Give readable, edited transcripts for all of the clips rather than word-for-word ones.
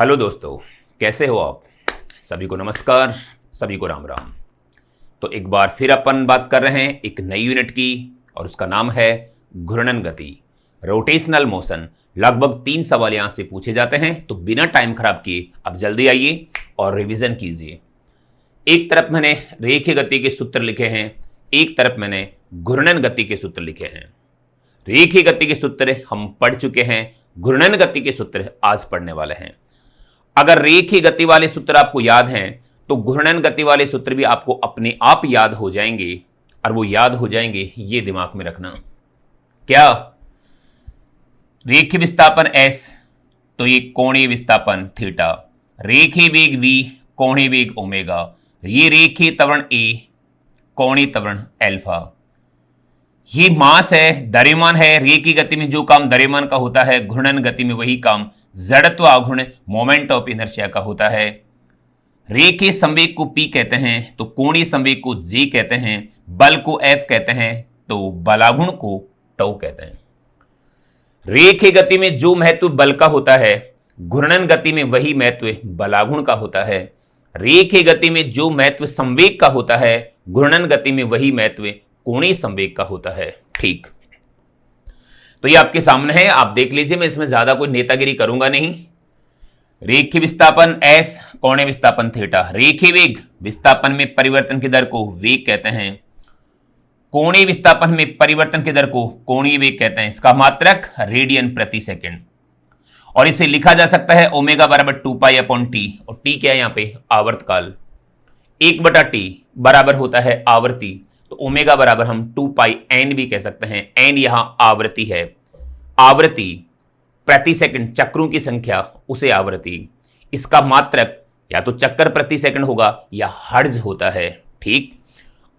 Hello दोस्तों, कैसे हो आप? सभी को नमस्कार, सभी को राम राम। तो एक बार फिर अपन बात कर रहे हैं एक नई यूनिट की और उसका नाम है घूर्णन गति, रोटेशनल मोशन। लगभग 3 सवाल यहां से पूछे जाते हैं, तो बिना टाइम खराब किए अब जल्दी आइए और रिवीजन कीजिए। एक तरफ मैंने रेखीय गति के सूत्र लिखे हैं, एक तरफ मैंने घूर्णन गति के सूत्र लिखे हैं। रेखीय गति के सूत्र हम पढ़ चुके हैं, घूर्णन गति के सूत्र आज पढ़ने वाले हैं। अगर रेखीय गति वाले सूत्र आपको याद हैं तो घूर्णन गति वाले सूत्र भी आपको अपने आप याद हो जाएंगे, और वो याद हो जाएंगे ये दिमाग में रखना। क्या? रेखीय विस्थापन s, तो ये कोणीय विस्थापन थीटा, रेखीय वेग v, कोणीय वेग ओमेगा, ये रेखीय त्वरण a, कोणीय त्वरण अल्फा। ये मास है, द्रव्यमान है। रेखीय गति में जो काम द्रव्यमान का होता है, घूर्णन गति में वही काम जड़त्व आघूर्ण मोमेंट ऑफ इनर्शिया का होता है। रेखीय संवेग को P कहते हैं, तो कोणीय संवेग को J कहते हैं, बल को F कहते हैं, तो बलाघूर्ण को τ कहते हैं। रेखीय गति में जो महत्व बल का होता है, घूर्णन गति में वही महत्व बलाघूर्ण का होता है। रेखीय गति में जो महत्व संवेग का होता है, घूर्णन गति में वही महत्व कोणीय संवेग का होता है। ठीक, तो ये आपके सामने है, आप देख लीजिए। मैं इसमें ज्यादा कोई नेतागिरी करूंगा नहीं। रेखीय विस्थापन s, कोणीय विस्थापन थीटा। रेखीय वेग, विस्थापन में परिवर्तन की दर को वेग कहते हैं। कोणीय विस्थापन में परिवर्तन की दर को कोणीय वेग कहते हैं। इसका मात्रक रेडियन प्रति सेकंड, और इसे लिखा जा सकता है ओमेगा बराबर 2π/t, और t क्या है यहाँ पे? आवर्तकाल। 1/t बराबर होता है आवृत्ति, तो ओमेगा बराबर हम 2πn भी कह सकते हैं। n यहां आवृत्ति है। आवृत्ति प्रति सेकंड, चक्रों की संख्या, उसे आवृत्ति। इसका मात्रक या तो चक्कर प्रति सेकंड होगा या हर्ट्ज होता है। ठीक,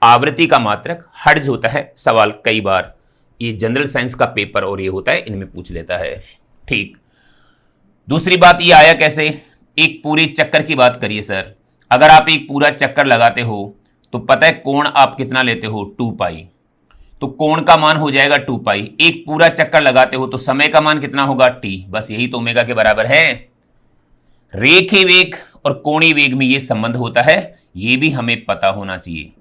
आवृत्ति का मात्रक हर्ट्ज होता है। सवाल कई बार ये जनरल साइंस का पेपर और ये होता है, इनमें पूछ लेता है। ठीक, दूसरी बात ये आया कैसे? एक पूरे चक्कर की बात करिए सर। अगर आप एक पूरा चक्कर लगाते हो तो पता है कोण आप कितना लेते हो? 2π, तो कोण का मान हो जाएगा 2π। एक पूरा चक्कर लगाते हो तो समय का मान कितना होगा? t। बस यही तो ओमेगा के बराबर है। रेखीय वेग और कोणीय वेग में ये संबंध होता है, ये भी हमें पता होना चाहिए।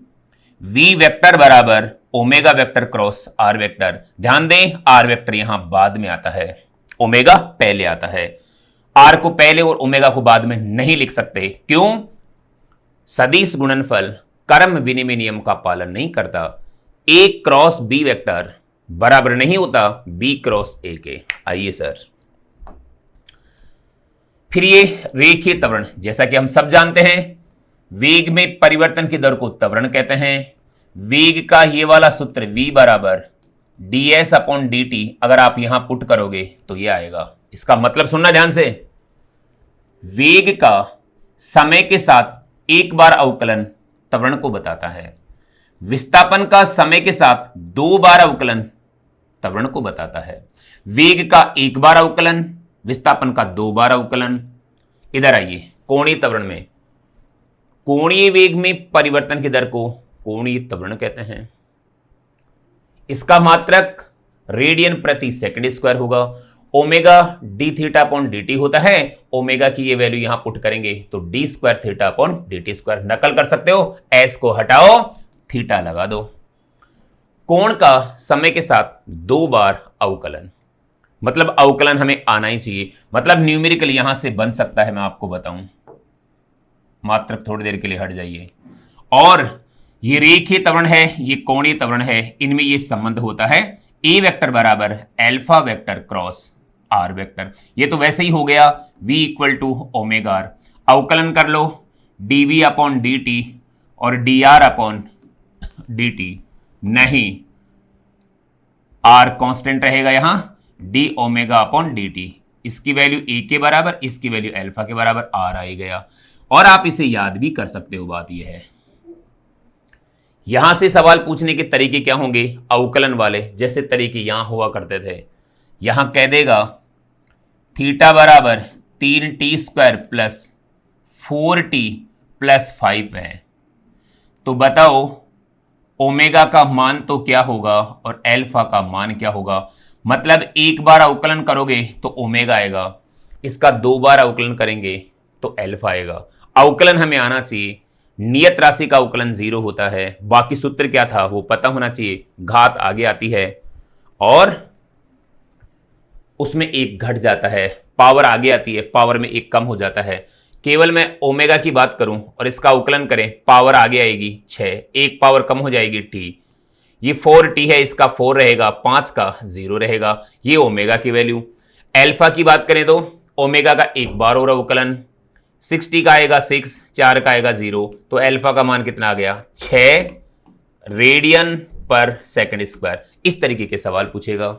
v वेक्टर बराबर omega vector cross r vector. ध्यान दें, r वेक्टर यहां बाद में आता है, ओमेगा पहले आता है। r को पहले और ओमेगा को बाद में नहीं लिख सकते। क्यों? सदिश गुणनफल क्रम विनिमय नियम का पालन नहीं करता। a क्रॉस b वेक्टर बराबर नहीं होता b क्रॉस a के। आइए सर, फिर ये रेखीय त्वरण, जैसा कि हम सब जानते हैं, वेग में परिवर्तन की दर को त्वरण कहते हैं। वेग का ये वाला सूत्र v बराबर ds/dt, अगर आप यहां पुट करोगे तो ये आएगा। इसका मतलब सुनना ध्यान से, वेग का समय के साथ एक बार अवकलन त्वरण को बताता है। विस्थापन का समय के साथ 2 बार अवकलन त्वरण को बताता है। वेग का 1 बार अवकलन, विस्थापन का 2 बार अवकलन। इधर आइए, कोणीय त्वरण में कोणीय वेग में परिवर्तन की दर को कोणीय त्वरण कहते हैं। इसका मात्रक रेडियन प्रति सेकंड स्क्वायर होगा। ओमेगा d(θ/dt) होता है। ओमेगा की ये वैल्यू यहां पुट करेंगे तो d²θ/dt²। नकल कर सकते हो, s को हटाओ, थीटा लगा दो। कोण का समय के साथ 2 बार अवकलन, मतलब अवकलन हमें आना ही चाहिए। मतलब न्यूमेरिकल यहां से बन सकता है, मैं आपको बताऊं। मात्रक थोड़ी देर के लिए हट जाइए। और ये रेखीय त्वरण है, ये कोणीय त्वरण है, इनमें ये संबंध होता है a वेक्टर बराबर alpha vector cross r vector. ये तो वैसे ही हो गया, v = ओमेगा r। अवकलन कर लो, dv/dt और dr/dt। नहीं, r कांस्टेंट रहेगा यहां, d(ω/dt)। इसकी वैल्यू a के बराबर, इसकी वैल्यू अल्फा के बराबर r आ गया। और आप इसे याद भी कर सकते हो। बात यह है, यहां से सवाल पूछने के तरीके क्या होंगे? अवकलन वाले जैसे तरीके यहां हुआ करते थे। यहां कह देगा थीटा बराबर 3t² + 4t + 5 है, तो बताओ ओमेगा का मान तो क्या होगा और अल्फा का मान क्या होगा? मतलब एक बार अवकलन करोगे तो ओमेगा आएगा, इसका 2 बार अवकलन करेंगे तो एल्फा आएगा। अवकलन हमें आना चाहिए, नियत राशि का अवकलन 0 होता है, बाकी सूत्र क्या था वो पता होना चाहिए, घात आगे आती है और उसमें एक घट जाता है, पावर आगे आती है, पावर में एक कम हो जाता है। केवल मैं ओमेगा की बात करूं और इसका अवकलन करें, पावर आगे आएगी 6, एक पावर कम हो जाएगी टी, ये 4t है, इसका 4 रहेगा, 5 का 0 रहेगा, ये ओमेगा की वैल्यू। एल्फा की बात करें तो ओमेगा का एक बार और अवकलन, 60 का आएगा 6, 4 का आएगा 0, तो एल्फा का मान कितना आ गया 6 रेडियन पर सेकंड स्क्वायर। इस तरीके के सवाल पूछेगा,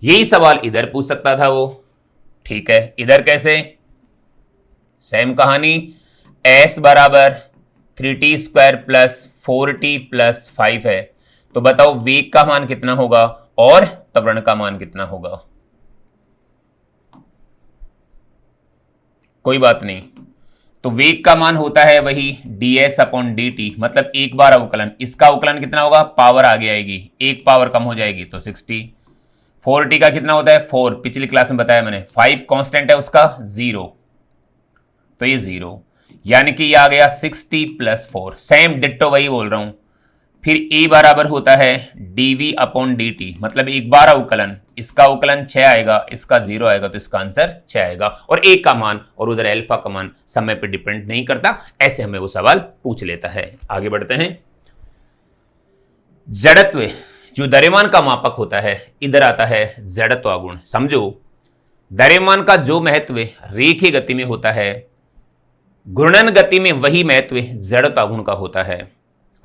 यही सवाल इधर पूछ सकता था वो। ठीक है, इधर कैसे, सेम कहानी, s बराबर 3t square plus 4t plus 5 है, तो बताओ वेग का मान कितना होगा और त्वरण का मान कितना होगा। कोई बात नहीं, तो वेग का मान होता है वही ds अपॉन dt, मतलब एक बार अवकलन, इसका अवकलन कितना होगा, पावर आगे आएगी, एक पावर कम हो जाएगी तो 60। 4t का कितना होता है 4, पिछली क्लास में बताया मैंने, 5 कांस्टेंट है उसका 0, तो ये 0, यानी कि ये आ गया 60 प्लस 4, सेम डिट्टो वही बोल रहा हूं। फिर a बराबर होता है dv अपॉन dt, मतलब एक बार अवकलन, इसका अवकलन 6 आएगा, इसका 0 आएगा, तो इसका आंसर 6 आएगा। और a का मान और उधर एल्फा का मान समय पर डिपेंड नहीं करता, ऐसे हमें वो सवाल पूछ लेता है। आगे बढ़ते हैं। जड़त्व जो द्रव्यमान का मापक होता है, इधर आता है जड़त्व गुण। समझो, द्रव्यमान का जो महत्व रेखीय गति में होता है, घूर्णन गति में वही महत्व जड़त्व गुण का होता है।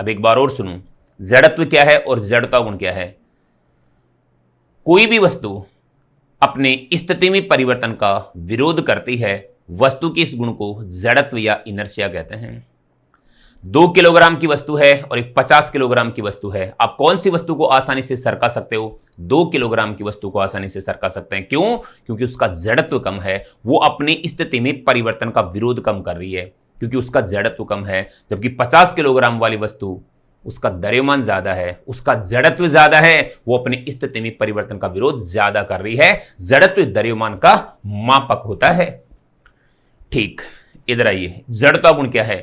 अब एक बार और सुनो, जड़त्व क्या है और जड़त्व गुण क्या है। कोई भी वस्तु अपने स्थिति में परिवर्तन का विरोध करती है, वस्तु के इस गुण को जड़त्व या इनर्शिया कहते हैं। 2 किलोग्राम की वस्तु है और एक 50 किलोग्राम की वस्तु है, आप कौन सी वस्तु को आसानी से सरका सकते हो, 2 किलोग्राम की वस्तु को आसानी से सरका सकते हैं। क्यों? क्योंकि उसका जड़त्व कम है, वो अपनी स्थिति में परिवर्तन का विरोध कम कर रही है, क्योंकि उसका जड़त्व कम है। जबकि 50 किलोग्राम वाली वस्तु, उसका द्रव्यमान ज्यादा है, उसका जड़त्व ज्यादा है, वो अपनी स्थिति में परिवर्तन का विरोध ज्यादा कर रही है। जड़त्व द्रव्यमान का मापक होता है। ठीक, इधर आइए, जड़त्व गुण क्या है।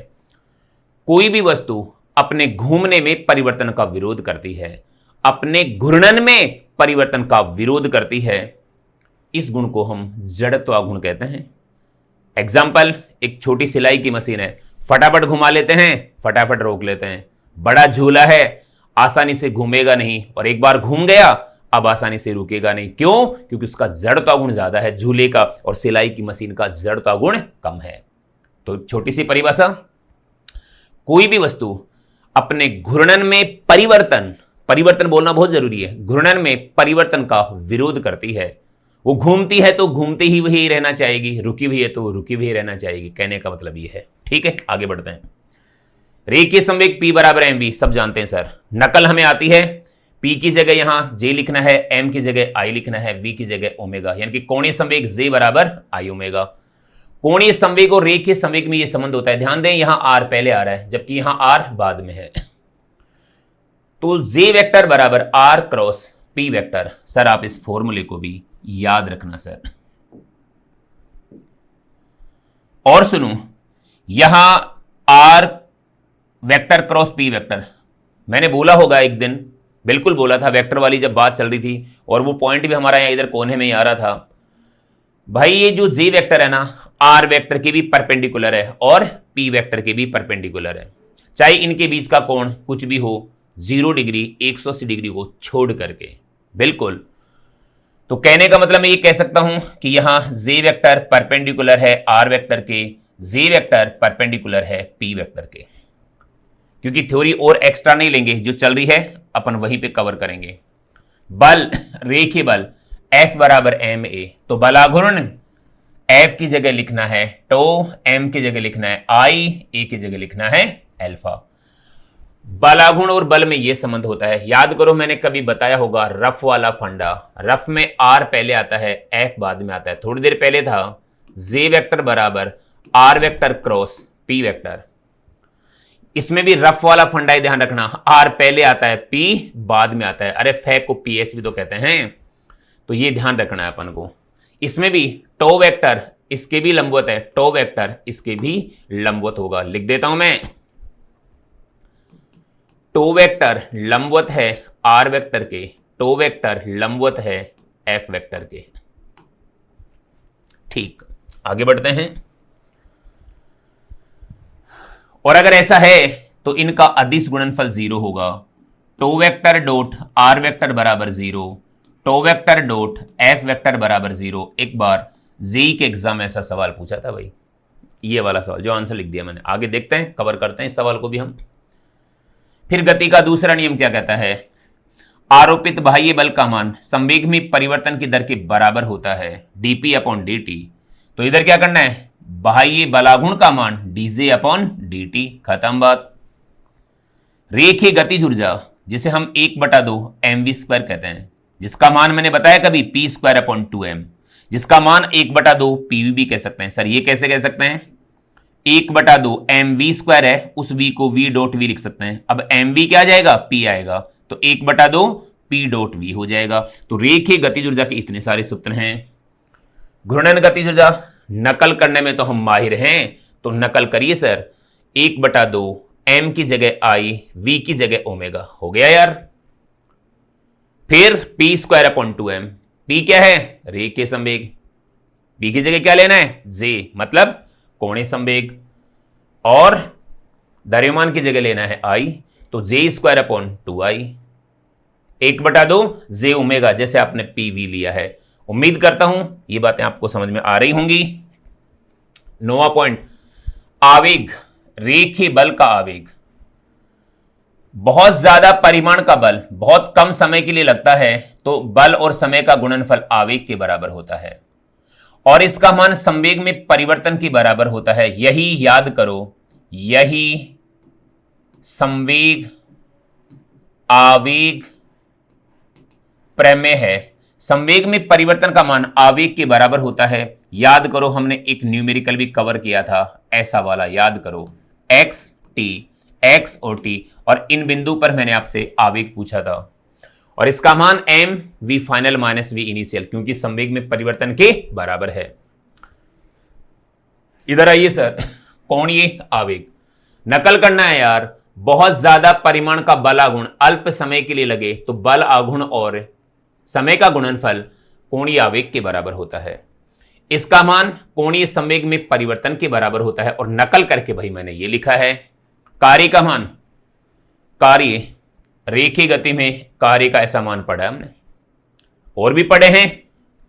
कोई भी वस्तु अपने घूमने में परिवर्तन का विरोध करती है, अपने घूर्णन में परिवर्तन का विरोध करती है, इस गुण को हम जड़त्व गुण कहते हैं। एग्जाम्पल, एक छोटी सिलाई की मशीन है, फटाफट घुमा लेते हैं, फटाफट रोक लेते हैं। बड़ा झूला है, आसानी से घूमेगा नहीं, और एक बार घूम गया अब आसानी से रुकेगा नहीं। क्यों? क्योंकि उसका जड़त्व गुण ज्यादा है झूले का, और सिलाई की मशीन का जड़त्व गुण कम है। तो छोटी सी परिभाषा, कोई भी वस्तु अपने घूर्णन में परिवर्तन बोलना बहुत जरूरी है, घूर्णन में परिवर्तन का विरोध करती है। वो घूमती है तो घूमती ही वही रहना चाहेगी, रुकी हुई है तो रुकी हुई रहना चाहेगी, कहने का मतलब ये है। ठीक है, आगे बढ़ते हैं। रेखीय संवेग P बराबर mv सब जानते हैं सर, नकल हमें आती है। P की जगह यहां J लिखना है, M की जगह I लिखना है, V की जगह ओमेगा, यानी कि कोणीय संवेग J बराबर I ओमेगा। कोणीय संवेग और रेखीय संवेग में यह संबंध होता है। ध्यान दें, यहां R पहले आ रहा है जबकि यहां R बाद में है, तो J वेक्टर बराबर R cross P vector. Sir आप इस फॉर्मूले को भी याद रखना सर। और सुनो, यहां R vector cross P vector, मैंने बोला होगा एक दिन, बिल्कुल बोला था, वेक्टर वाली जब बात चल रही थी, और वो पॉइंट भी हमारा यहां इधर कोने में ही आ रहा था। भाई ये जो J वेक्टर है ना, R वेक्टर के भी परपेंडिकुलर है और P वेक्टर के भी परपेंडिकुलर है, चाहे इनके बीच का कोण कुछ भी हो, 0 डिग्री 180 डिग्री को छोड़ करके, बिल्कुल। तो कहने का मतलब मैं ये कह सकता हूं कि यहां J वेक्टर परपेंडिकुलर है R वेक्टर के, J वेक्टर परपेंडिकुलर है P वेक्टर के। क्योंकि थ्योरी और एक्स्ट्रा नहीं लेंगे, जो चल रही है अपन वहीं पे कवर करेंगे। बल, रेखीय बल F बराबर ma, तो बलाघूर्ण F की जगह लिखना है टो, M की जगह लिखना है I, A की जगह लिखना है अल्फा। बलाघूर्ण और बल में यह संबंध होता है, याद करो मैंने कभी बताया होगा रफ वाला फंडा। रफ में R पहले आता है, F बाद में आता है। थोड़ी देर पहले था J वेक्टर बराबर R vector cross P vector, इसमें भी रफ वाला फंडा ध्यान रखना, R पहले आता है, P बाद में आता है। अरे फै को PS भी तो कहते हैं, तो ये ध्यान रखना है अपन को। इसमें भी टो वेक्टर इसके भी लंबवत है, टो वेक्टर इसके भी लंबवत होगा। लिख देता हूं मैं, टो वेक्टर लंबवत है आर वेक्टर के, टो वेक्टर लंबवत है एफ वेक्टर के। ठीक, आगे बढ़ते हैं। और अगर ऐसा है तो इनका अदिश गुणनफल 0 होगा। टो वेक्टर डॉट आर वेक्टर बराबर 0, टो वेक्टर डॉट एफ वेक्टर बराबर 0। एक बार जेई के एग्जाम में ऐसा सवाल पूछा था भाई, ये वाला सवाल जो आंसर लिख दिया मैंने। आगे देखते हैं, कवर करते हैं इस सवाल को भी हम। फिर गति का दूसरा नियम क्या कहता है? आरोपित बाह्य बल का मान संवेग में परिवर्तन की दर के बराबर होता है, dp अपॉन dt। तो इधर क्या करना है? बाह्य बलागुण का मान dj अपॉन dt। खत्म बात। रेखीय गतिज ऊर्जा जिसे हम 1/2 mv² कहते हैं, जिसका मान मैंने बताया कभी p² अपॉन 2m, जिसका मान 1/2 pv भी कह सकते हैं। सर ये कैसे कह सकते हैं? 1/2 mv² है, उस v को v डॉट वी लिख सकते हैं। अब mv क्या आ जाएगा? p आएगा, तो 1/2 p डॉट वी हो जाएगा। तो रेखीय गतिज ऊर्जा के इतने सारे सूत्र हैं। घूर्णन गतिज ऊर्जा नकल करने में तो हम माहिर हैं, तो नकल करिए सर। 1/2 m की जगह i, v की जगह ओमेगा, हो गया यार। फिर p² अपॉन 2m, p क्या है? रेखीय संवेग, b की जगह क्या लेना है? j, मतलब कोणीय संवेग, और द्रव्यमान की जगह लेना है i, तो j² upon 2i। 1/2 j omega, जैसे आपने pv लिया है। उम्मीद करता हूं ये बातें आपको समझ में आ रही होंगी। 9वां पॉइंट, आवेग, रेखीय बल का आवेग। बहुत ज्यादा परिमाण का बल बहुत कम समय के लिए लगता है, तो बल और समय का गुणनफल आवेग के बराबर होता है, और इसका मान संवेग में परिवर्तन के बराबर होता है। यही याद करो, यही संवेग आवेग प्रमेय है। संवेग में परिवर्तन का मान आवेग के बराबर होता है। याद करो, हमने एक न्यूमेरिकल भी कवर किया था, ऐसा वाला याद करो, x t, x और t, और इन बिंदु पर मैंने आपसे आवेग पूछा था, और इसका मान m v final minus v initial, क्योंकि संवेग में परिवर्तन के बराबर है। इधर आइए सर, कोणीय आवेग नकल करना है यार। बहुत ज्यादा परिमाण का बल आघूर्ण अल्प समय के लिए लगे, तो बल आघूर्ण और समय का गुणनफल कोणीय आवेग के बराबर होता है। इसका मान कोणीय संवेग में परिवर्तन के बराबर होता है, और नकल करके भाई मैंने ये लिखा है। कार्य का मान, कार्य रेखीय गति में कार्य का ऐसा मान पढ़ा है हमने, और भी पढ़े हैं,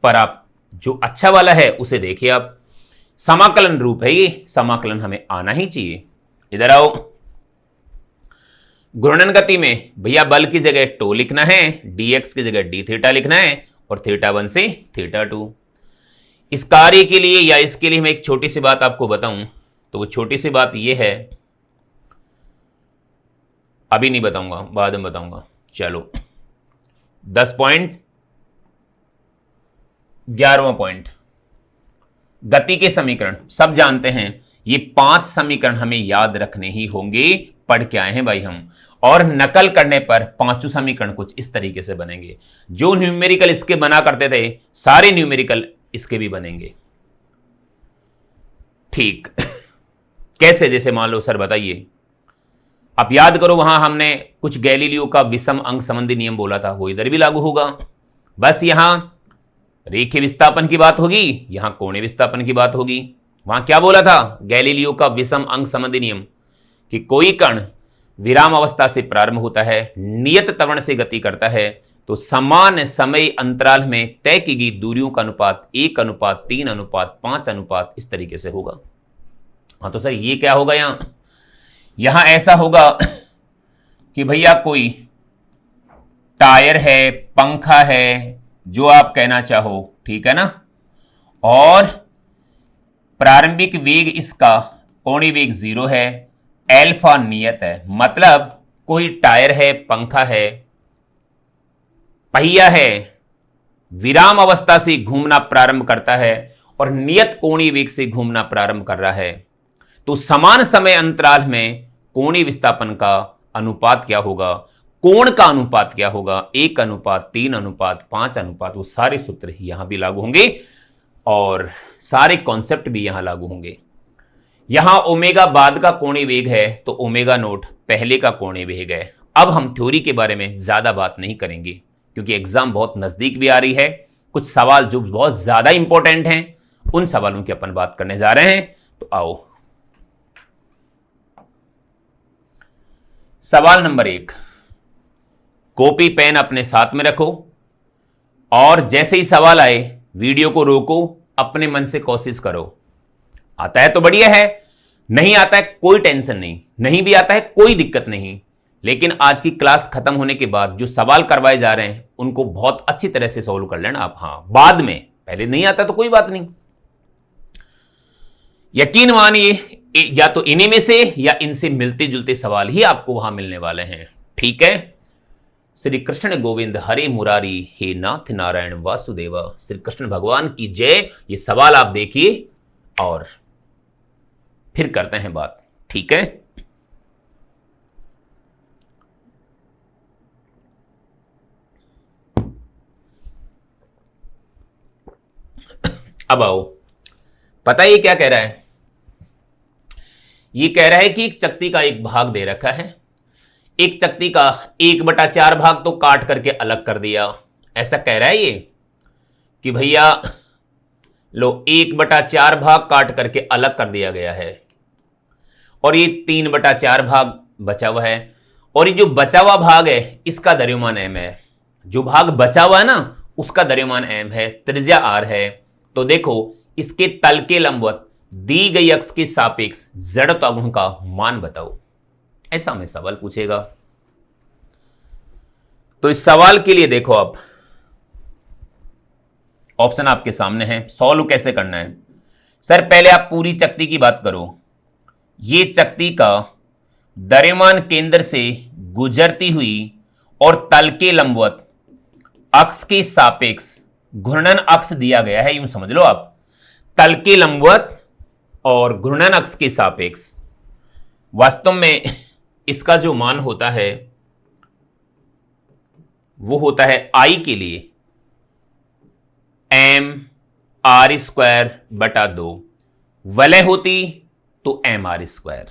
पर आप जो अच्छा वाला है उसे देखिए। आप समाकलन रूप है ये, समाकलन हमें आना ही चाहिए। इधर आओ, घूर्णन गति में भैया बल की जगह टो लिखना है, dx की जगह d थीटा लिखना है, और θ1 से θ2। इस कार्य के लिए या इसके लिए मैं एक छोटी सी बात आपको बताऊं, तो वो छोटी सी बात ये है, अभी नहीं बताऊंगा, बाद में बताऊंगा। चलो 10 पॉइंट, 11वां पॉइंट, गति के समीकरण सब जानते हैं। ये 5 समीकरण हमें याद रखने ही होंगे, पढ़ के आए हैं भाई हम, और नकल करने पर 5 समीकरण कुछ इस तरीके से बनेंगे। जो न्यूमेरिकल इसके बना करते थे, सारे न्यूमेरिकल इसके भी बनेंगे। ठीक कैसे? जैसे मान लो सर बताइए, आप याद करो, वहां हमने कुछ गैलीलियो का विषम अंक संबंधी नियम बोला था, वो इधर भी लागू होगा। बस यहां रेखीय विस्थापन की बात होगी, यहां कोणीय विस्थापन की बात होगी। वहां क्या बोला था? गैलीलियो का विषम अंक संबंधी नियम, कि कोई कण विराम अवस्था से प्रारंभ होता है, नियत त्वरण से गति करता है, तो समान समय अंतराल में तय की गई दूरियों का अनुपात 1:3:5 इस तरीके से होगा। हाँ तो सर ये क्या होगा? यहां ऐसा होगा कि भैया कोई टायर है, पंखा है, जो आप कहना चाहो, ठीक है ना, और प्रारंभिक वेग इसका कोणीय वेग 0 है, एल्फा नियत है। मतलब कोई टायर है, पंखा है, पहिया है, विराम अवस्था से घूमना प्रारंभ करता है और नियत कोणीय वेग से घूमना प्रारंभ कर रहा है, तो समान समय अंतराल में कोणीय विस्थापन का अनुपात क्या होगा, कोण का अनुपात क्या होगा, 1:3:5 वो सारे सूत्र यहां भी लागू होंगे। और सारे कॉन्सेप्ट भी यहां लागू होंगे। यहां ओमेगा बाद का कोणीय वेग है तो ओमेगा नोट पहले का कोणीय वेग है। अब हम थ्योरी के बारे में ज्यादा बात नहीं करेंगे क्योंकि एग्जाम बहुत नजदीक भी आ रही है। कुछ सवाल जो बहुत ज्यादा इंपॉर्टेंट हैं उन सवालों की अपन बात करने जा रहे हैं। तो आओ, सवाल नंबर 1, कॉपी पेन अपने साथ में रखो और जैसे ही सवाल आए वीडियो को रोको, अपने मन से कोशिश करो। आता है तो बढ़िया है, नहीं आता है कोई टेंशन नहीं, नहीं भी आता है कोई दिक्कत नहीं। लेकिन आज की क्लास खत्म होने के बाद जो सवाल करवाए जा रहे हैं उनको बहुत अच्छी तरह से सॉल्व कर लेना आप। हाँ, बाद में, पहले नहीं आता तो कोई बात नहीं। यकीन मानिए या तो इन्हीं में से या इनसे मिलते जुलते सवाल ही आपको वहां मिलने वाले हैं। ठीक है। श्री कृष्ण गोविंद हरे मुरारी, हे नाथ नारायण वासुदेवा। श्री कृष्ण भगवान की जय। ये सवाल आप देखिए और फिर करते हैं बात। ठीक है। अब आओ, पता है ये क्या कह रहा है? ये कह रहा है कि एक चक्ति का एक भाग दे रखा है, एक चक्ति का 1/4 भाग तो काट करके अलग कर दिया। ऐसा कह रहा है ये कि भैया लो 1/4 भाग काट करके अलग कर दिया गया है और ये 3/4 भाग बचा हुआ है। और ये जो बचा हुआ भाग है इसका द्रव्यमान m है। जो भाग बचा हुआ है ना उसका द्रव्यमान m है, त्रिज्या r है। तो देखो इसके तल के लंबवत दी गई अक्ष के सापेक्ष जड़त्व गुण का मान बताओ। ऐसा हमें सवाल पूछेगा। तो इस सवाल के लिए देखो आप, ऑप्शन आपके सामने है। सॉल्व कैसे करना है? सर पहले आप पूरी चक्ति की बात करो। ये चक्ति का द्रव्यमान केंद्र से गुजरती हुई और तल के लंबवत अक्ष के सापेक्ष घूर्णन अक्ष दिया गया है, यूं समझ लो आप। तल के लंबवत और घूर्णन अक्ष के सापेक्ष वास्तव में इसका जो मान होता है वो होता है I के लिए mr²/2। वलय होती तो mr²,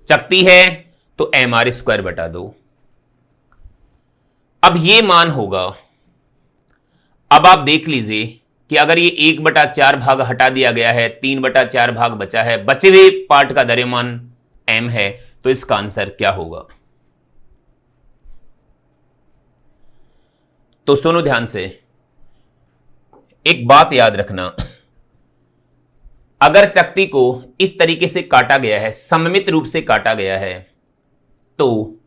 चक्ति है तो mr²/2। अब ये मान होगा। अब आप देख लीजिए कि अगर ये 1/4 भाग हटा दिया गया है, 3/4 भाग बचा है, बचे हुए पार्ट का द्रव्यमान m है, तो इसका आंसर क्या होगा? तो सुनो ध्यान से, एक बात याद रखना। अगर चक्ति को इस तरीके से काटा गया है, सममित रूप से काटा गया है, तो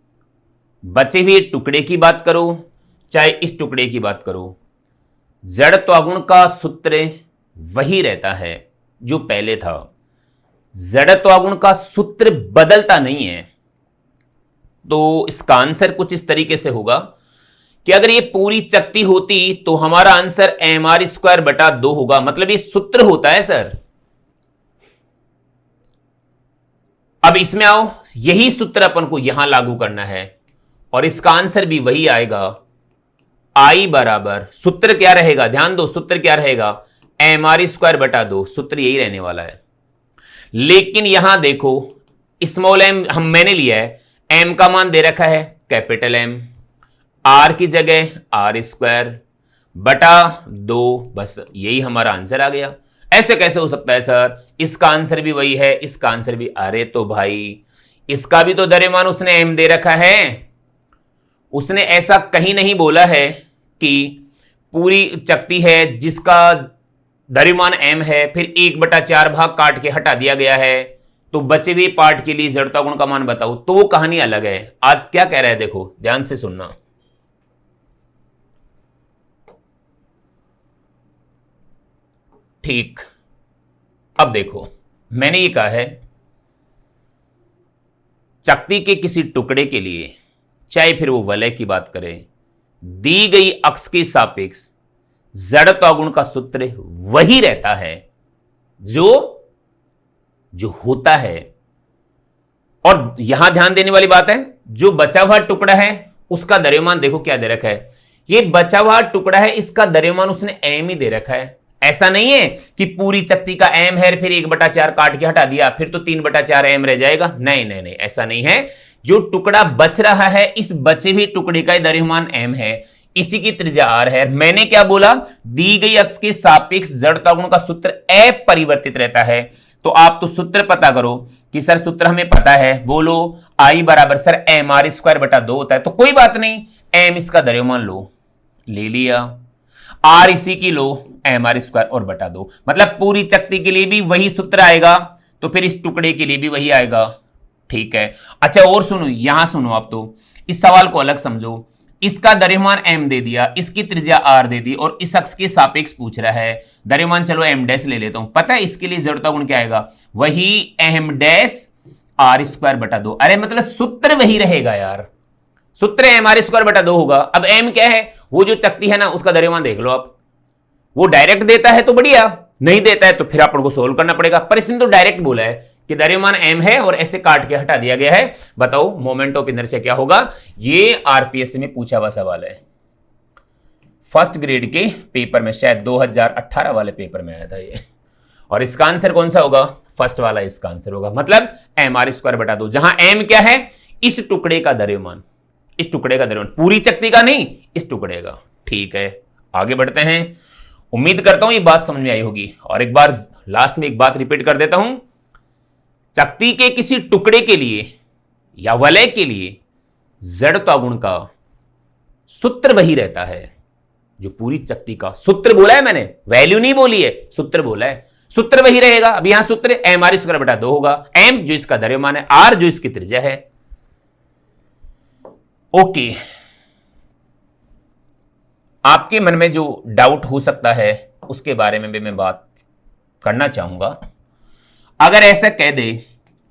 बचे हुए टुकड़े की बात करो चाहे इस टुकड़े की बात करो, जड़त्वागुण का सूत्र वही रहता है जो पहले था। जड़त्वागुण का सूत्र बदलता नहीं है। तो इसका आंसर कुछ इस तरीके से होगा कि अगर ये पूरी चक्ति होती तो हमारा आंसर mr²/2 होगा। मतलब ये सूत्र होता है सर। अब इसमें आओ, यही सूत्र अपन को यहां लागू करना है और इसका आंसर भी वही आएगा। I बराबर, सूत्र क्या रहेगा? ध्यान दो, सूत्र क्या रहेगा? mr²/2। सूत्र यही रहने वाला है। लेकिन यहां देखो स्मॉल m मैंने लिया है, m का मान दे रखा है कैपिटल M, r की जगह r²/2। बस यही हमारा आंसर आ गया। ऐसे कैसे हो सकता है सर? इसका आंसर भी वही है, इसका आंसर भी। अरे तो भाई इसका भी तो द्रव्यमान उसने m दे रखा है। उसने ऐसा कहीं नहीं बोला है कि पूरी चक्ति है जिसका द्रव्यमान m है, फिर 1/4 भाग काट के हटा दिया गया है, तो बचे हुए पार्ट के लिए जड़ता गुण का मान बताओ। तो वो कहानी अलग है। आज क्या कह रहा है देखो, ध्यान से सुनना। ठीक, अब देखो मैंने ये कहा है चक्ति के किसी टुकड़े के लिए, चाहे फिर वो वलय की बात करें, दी गई अक्ष के सापेक्ष जड़त्वागुण का सूत्र वही रहता है जो होता है। और यहां ध्यान देने वाली बात है, जो बचा हुआ टुकड़ा है उसका द्रव्यमान देखो क्या दे रखा है। ये बचा हुआ टुकड़ा है, इसका द्रव्यमान उसने m ही दे रखा है। ऐसा नहीं है कि पूरी चक्ति का m है फिर 1/4 काट के हटा दिया फिर तो 3/4 m रह जाएगा। नहीं नहीं नहीं, ऐसा नहीं है। जो टुकड़ा बच रहा है इस बचे हुए टुकड़े का द्रव्यमान m है, इसी की त्रिज्या r है। मैंने क्या बोला, दी गई अक्ष के सापेक्ष जड़ता गुण का सूत्र अपरिवर्तित रहता है। तो आप तो सूत्र पता करो कि सर सूत्र हमें पता है, बोलो I बराबर सर mr² 2 होता है। तो कोई बात नहीं, m इसका द्रव्यमान लो, ले लिया, r इसी की लो mr² और बटा 2, मतलब पूरी चक्ति के लिए भी वही सूत्र आएगा तो फिर इस टुकड़े के लिए भी वही आएगा। ठीक है, अच्छा और सुनो, यहां सुनो, आप तो इस सवाल को अलग समझो। इसका द्रव्यमान m दे दिया, इसकी त्रिज्या r दे दी और इस अक्ष के सापेक्ष पूछ रहा है। द्रव्यमान चलो m डैश ले लेता हूं, पता है इसके लिए जड़ता गुण क्या आएगा, वही m डैश r² बटा 2। अरे मतलब सूत्र वही रहेगा यार, सूत्र mr² बटा 2 होगा। अब m क्या है, वो जो चक्ति है ना उसका द्रव्यमान देख लो आप, वो डायरेक्ट देता है तो बढ़िया, नहीं देता है तो फिर अपन को सोल्व करना पड़ेगा। पर इसने तो डायरेक्ट बोला है कि द्रव्यमान m है और ऐसे काट के हटा दिया गया है। बताओ मोमेंट ऑफ इनर्शिया क्या होगा। ये आरपीएससी में पूछा हुआ सवाल है, फर्स्ट ग्रेड के पेपर में, शायद 2018 वाले पेपर में आया था ये। और इसका आंसर कौन सा होगा, फर्स्ट वाला इसका आंसर होगा। मतलब mr² बटा 2, जहां m क्या है, इस टुकड़े का द्रव्यमान, इस टुकड़े का द्रव्यमान, पूरी चक्ति का नहीं, इस टुकड़े का। ठीक है, आगे बढ़ते हैं। उम्मीद करता हूं ये बात समझ में आई होगी। और एक बार लास्ट में एक बात रिपीट कर देता हूं, चक्ति के किसी टुकड़े के लिए या वलय के लिए जड़ता गुण का सूत्र वही रहता है जो पूरी चक्ति का। सूत्र बोला है मैंने, वैल्यू नहीं बोली है, सूत्र बोला है, सूत्र वही रहेगा। अब यहां सूत्र mr² बटा 2 होगा, m जो इसका द्रव्यमान है, r जो इसकी त्रिज्या है। ओके, आपके मन में जो डाउट हो सकता है उसके बारे में भी मैं बात करना चाहूंगा। अगर ऐसा कह दे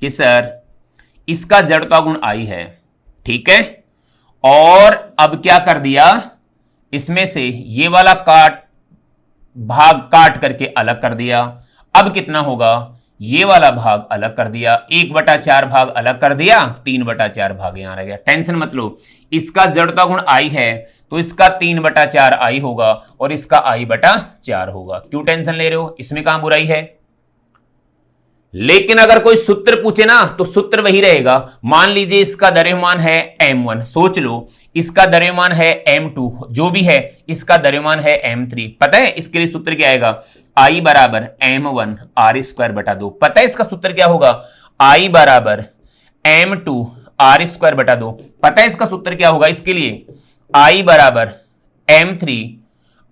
कि सर इसका जड़ता गुण I है, ठीक है, और अब क्या कर दिया, इसमें से ये वाला भाग काट करके अलग कर दिया, अब कितना होगा, ये वाला भाग अलग कर दिया, 1/4 भाग अलग कर दिया, 3/4 भाग यहां रह गया। टेंशन मत लो, इसका जड़ता गुण I है तो इसका 3/4 I होगा और इसका I/4 होगा। क्यों टेंशन ले रहे हो, इसमें कहां बुराई है। लेकिन अगर कोई सूत्र पूछे ना तो सूत्र वही रहेगा। मान लीजिए इसका द्रव्यमान है m1, सोच लो इसका द्रव्यमान है m2, जो भी है इसका द्रव्यमान है m3। पता है इसके लिए सूत्र क्या आएगा, I बराबर m1 r² बटा 2। पता है इसका सूत्र क्या होगा, I बराबर m2 r² बटा 2। पता है इसका सूत्र क्या होगा इसके लिए, I बराबर m3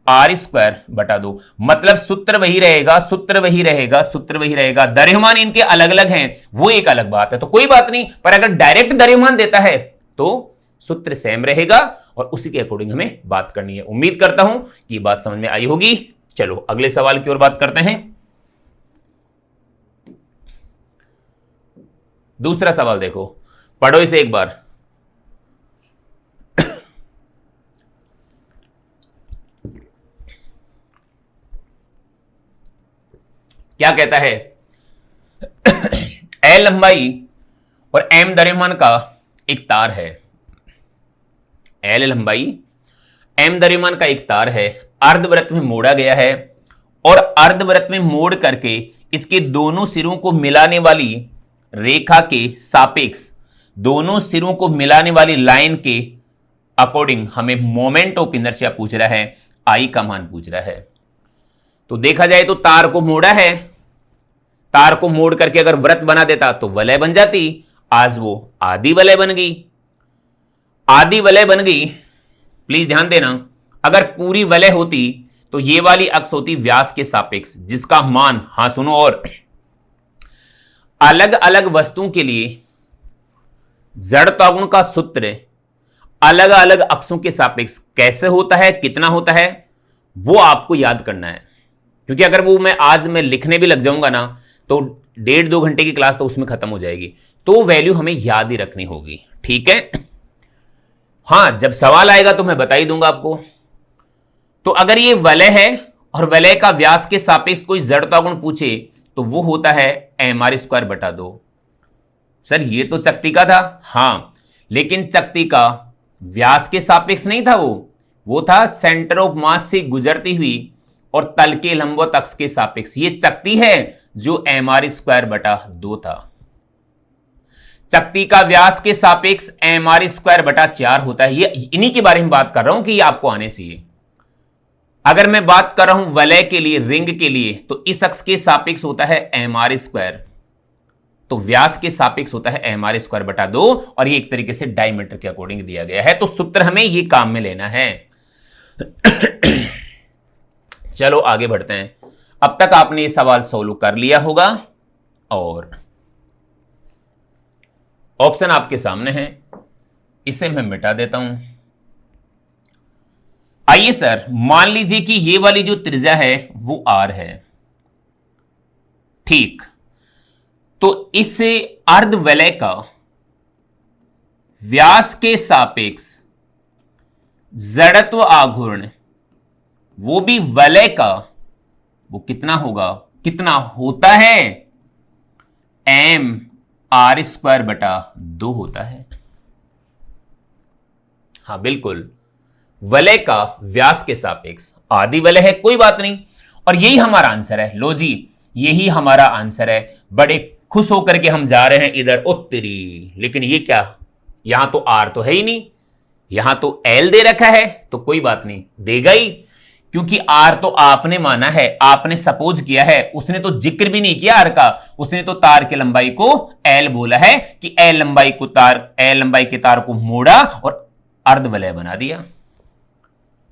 r² बटा 2। मतलब सूत्र वही रहेगा, सूत्र वही रहेगा, सूत्र वही रहेगा। द्रव्यमान इनके अलग अलग हैं, वो एक अलग बात है, तो कोई बात नहीं। पर अगर डायरेक्ट द्रव्यमान देता है तो सूत्र सेम रहेगा और उसी के अकॉर्डिंग हमें बात करनी है। उम्मीद करता हूं कि बात समझ में आई होगी। चलो अगले सवाल की ओर बात करते हैं। दूसरा सवाल देखो, पढ़ो इसे एक बार। क्या कहता है, L लंबाई और M द्रव्यमान का एक तार है। L लंबाई, M द्रव्यमान का एक तार है, अर्धवृत्त में मोड़ा गया है और अर्धवृत्त में मोड़ करके इसके दोनों सिरों को मिलाने वाली रेखा के सापेक्ष, दोनों सिरों को मिलाने वाली लाइन के अकॉर्डिंग हमें मोमेंट ऑफ इनर्शिया पूछ रहा है, I का मान पूछ रहा है। तो देखा जाए तो तार को मोड़ा है, तार को मोड़ करके अगर वृत्त बना देता तो वलय बन जाती, आज वो आधी वलय बन गई। आधी वलय बन गई, प्लीज ध्यान देना, अगर पूरी वलय होती तो ये वाली अक्ष होती व्यास के सापेक्ष, जिसका मान, हां सुनो, और अलग अलग वस्तुओं के लिए जड़ता गुण का सूत्र अलग अलग अक्षों के सापेक्ष कैसे होता है, कितना होता है, वो आपको याद करना है। क्योंकि अगर वो मैं लिखने भी लग जाऊंगा ना तो 1.5-2 घंटे की क्लास तो उसमें खत्म हो जाएगी। तो वैल्यू हमें याद ही रखनी होगी, ठीक है। हां, जब सवाल आएगा तो मैं बता ही दूंगा आपको। तो अगर ये वलय है और वलय का व्यास के सापेक्ष कोई जड़ता गुण पूछे तो वो होता है mr² बटा 2। सर ये तो चक्ति का था, हां, लेकिन चक्ति का व्यास के सापेक्ष नहीं था, वो था सेंटर ऑफ मास से गुजरती हुई और तल के लंबवत अक्ष के सापेक्ष ये चकती है जो mr² था। चकती का व्यास के सापेक्ष mr²/4 होता है। ये इन्हीं के बारे में बात कर रहा हूं कि ये आपको आने चाहिए। अगर मैं बात कर रहा हूं वलय के लिए, रिंग के लिए, तो इस अक्ष के सापेक्ष होता है mr², तो व्यास के सापेक्ष होता है mr²/2, और ये एक तरीके से डायमीटर के अकॉर्डिंग दिया गया है। तो सूत्र हमें ये काम में लेना है। चलो आगे बढ़ते हैं। अब तक आपने ये सवाल सोल्व कर लिया होगा और ऑप्शन आपके सामने है, इसे मैं मिटा देता हूं। आइए सर, मान लीजिए कि ये वाली जो त्रिज्या है वो r है, ठीक। तो इस अर्धवलय का व्यास के सापेक्ष जड़त्व आघूर्ण, वो भी वलय का, वो कितना होगा, कितना होता है, mr²/2 होता है। हां बिल्कुल, वलय का व्यास के सापेक्ष, आदि वलय है, कोई बात नहीं, और यही हमारा आंसर है। लो जी, यही हमारा आंसर है। बड़े खुश होकर के हम जा रहे हैं इधर, उत्तरी, लेकिन ये क्या, यहां तो r तो है ही नहीं, यहां तो l दे रखा है, तो कोई बात नहीं, देगा ही, क्योंकि r तो आपने माना है, आपने सपोज किया है, उसने तो जिक्र भी नहीं किया r का, उसने तो तार की लंबाई को l बोला है कि l लंबाई के तार को मोड़ा और अर्धवलय बना दिया।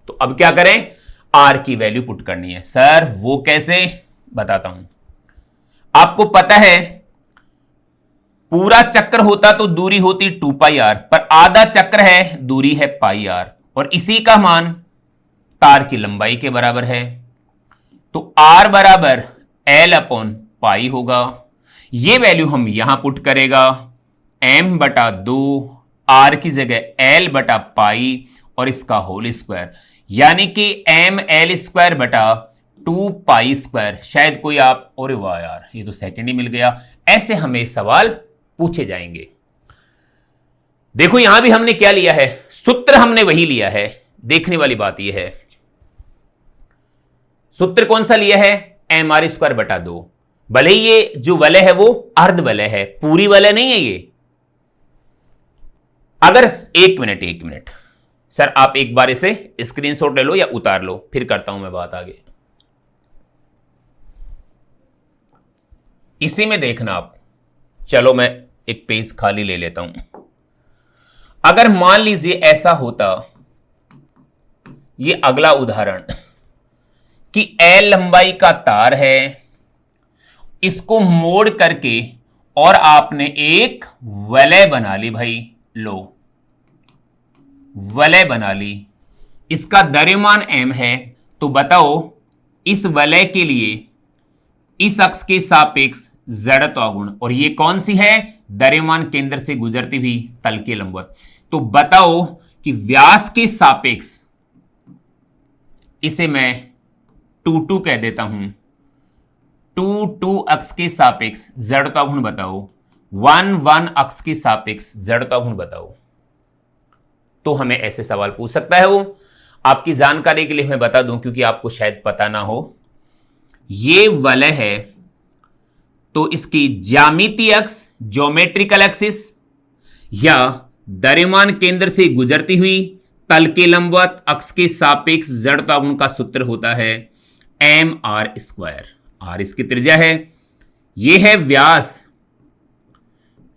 तो अब क्या करें, r की वैल्यू पुट करनी है। सर वो कैसे, बताता हूं। आपको पता है पूरा चक्र होता तो दूरी होती 2πr, पर आधा चक्र है, दूरी है πr, और इसी का मान तार की लंबाई के बराबर है। तो r बराबर l/π होगा। ये वैल्यू हम यहां पुट करेगा, m/2 r की जगह l/π और इसका होल स्क्वायर, यानी कि ml²/2π²। शायद कोई आप, और वाह यार ये तो सेकंड ही मिल गया, ऐसे हमें सवाल पूछे जाएंगे। देखो यहां भी हमने क्या लिया है, सूत्र हमने वही लिया है। देखने वाली बात यह है, सूत्र कौन सा लिया है, mr²/2। भले ये जो वलय है वो अर्ध वलय है, पूरी वलय नहीं है ये। अगर एक मिनट सर, आप एक बार इसे स्क्रीनशॉट ले लो या उतार लो, फिर करता हूं मैं बात आगे। इसी में देखना आप। चलो मैं एक पेज खाली ले लेता हूं। अगर मान लीजिए ऐसा होता, ये अगला उदाहरण, कि L लंबाई का तार है, इसको मोड़ करके और आपने एक वलय बना ली। भाई लो, वलय बना ली, इसका द्रव्यमान m है। तो बताओ इस वलय के लिए इस अक्ष के सापेक्ष जड़त्व आघूर्ण, और ये कौन सी है, द्रव्यमान केंद्र से गुजरती हुई तल के लंबवत। तो बताओ कि व्यास के सापेक्ष, इसे मैं 2 कह देता हूं, 2 अक्ष के सापेक्ष जड़त्व आघूर्ण बताओ, 1 अक्ष के सापेक्ष जड़त्व आघूर्ण बताओ। तो हमें ऐसे सवाल पूछ सकता है वो। आपकी जानकारी के लिए मैं बता दूं, क्योंकि आपको शायद पता ना हो, ये वलय है तो इसकी ज्यामितीय अक्ष, ज्योमेट्रिकल एक्सिस, या द्रव्यमान केंद्र से गुजरती हुई तल के लंबवत अक्ष के सापेक्ष जड़त्व आघूर्ण का सूत्र होता है mr²। r इसकी त्रिज्या है, ये है व्यास,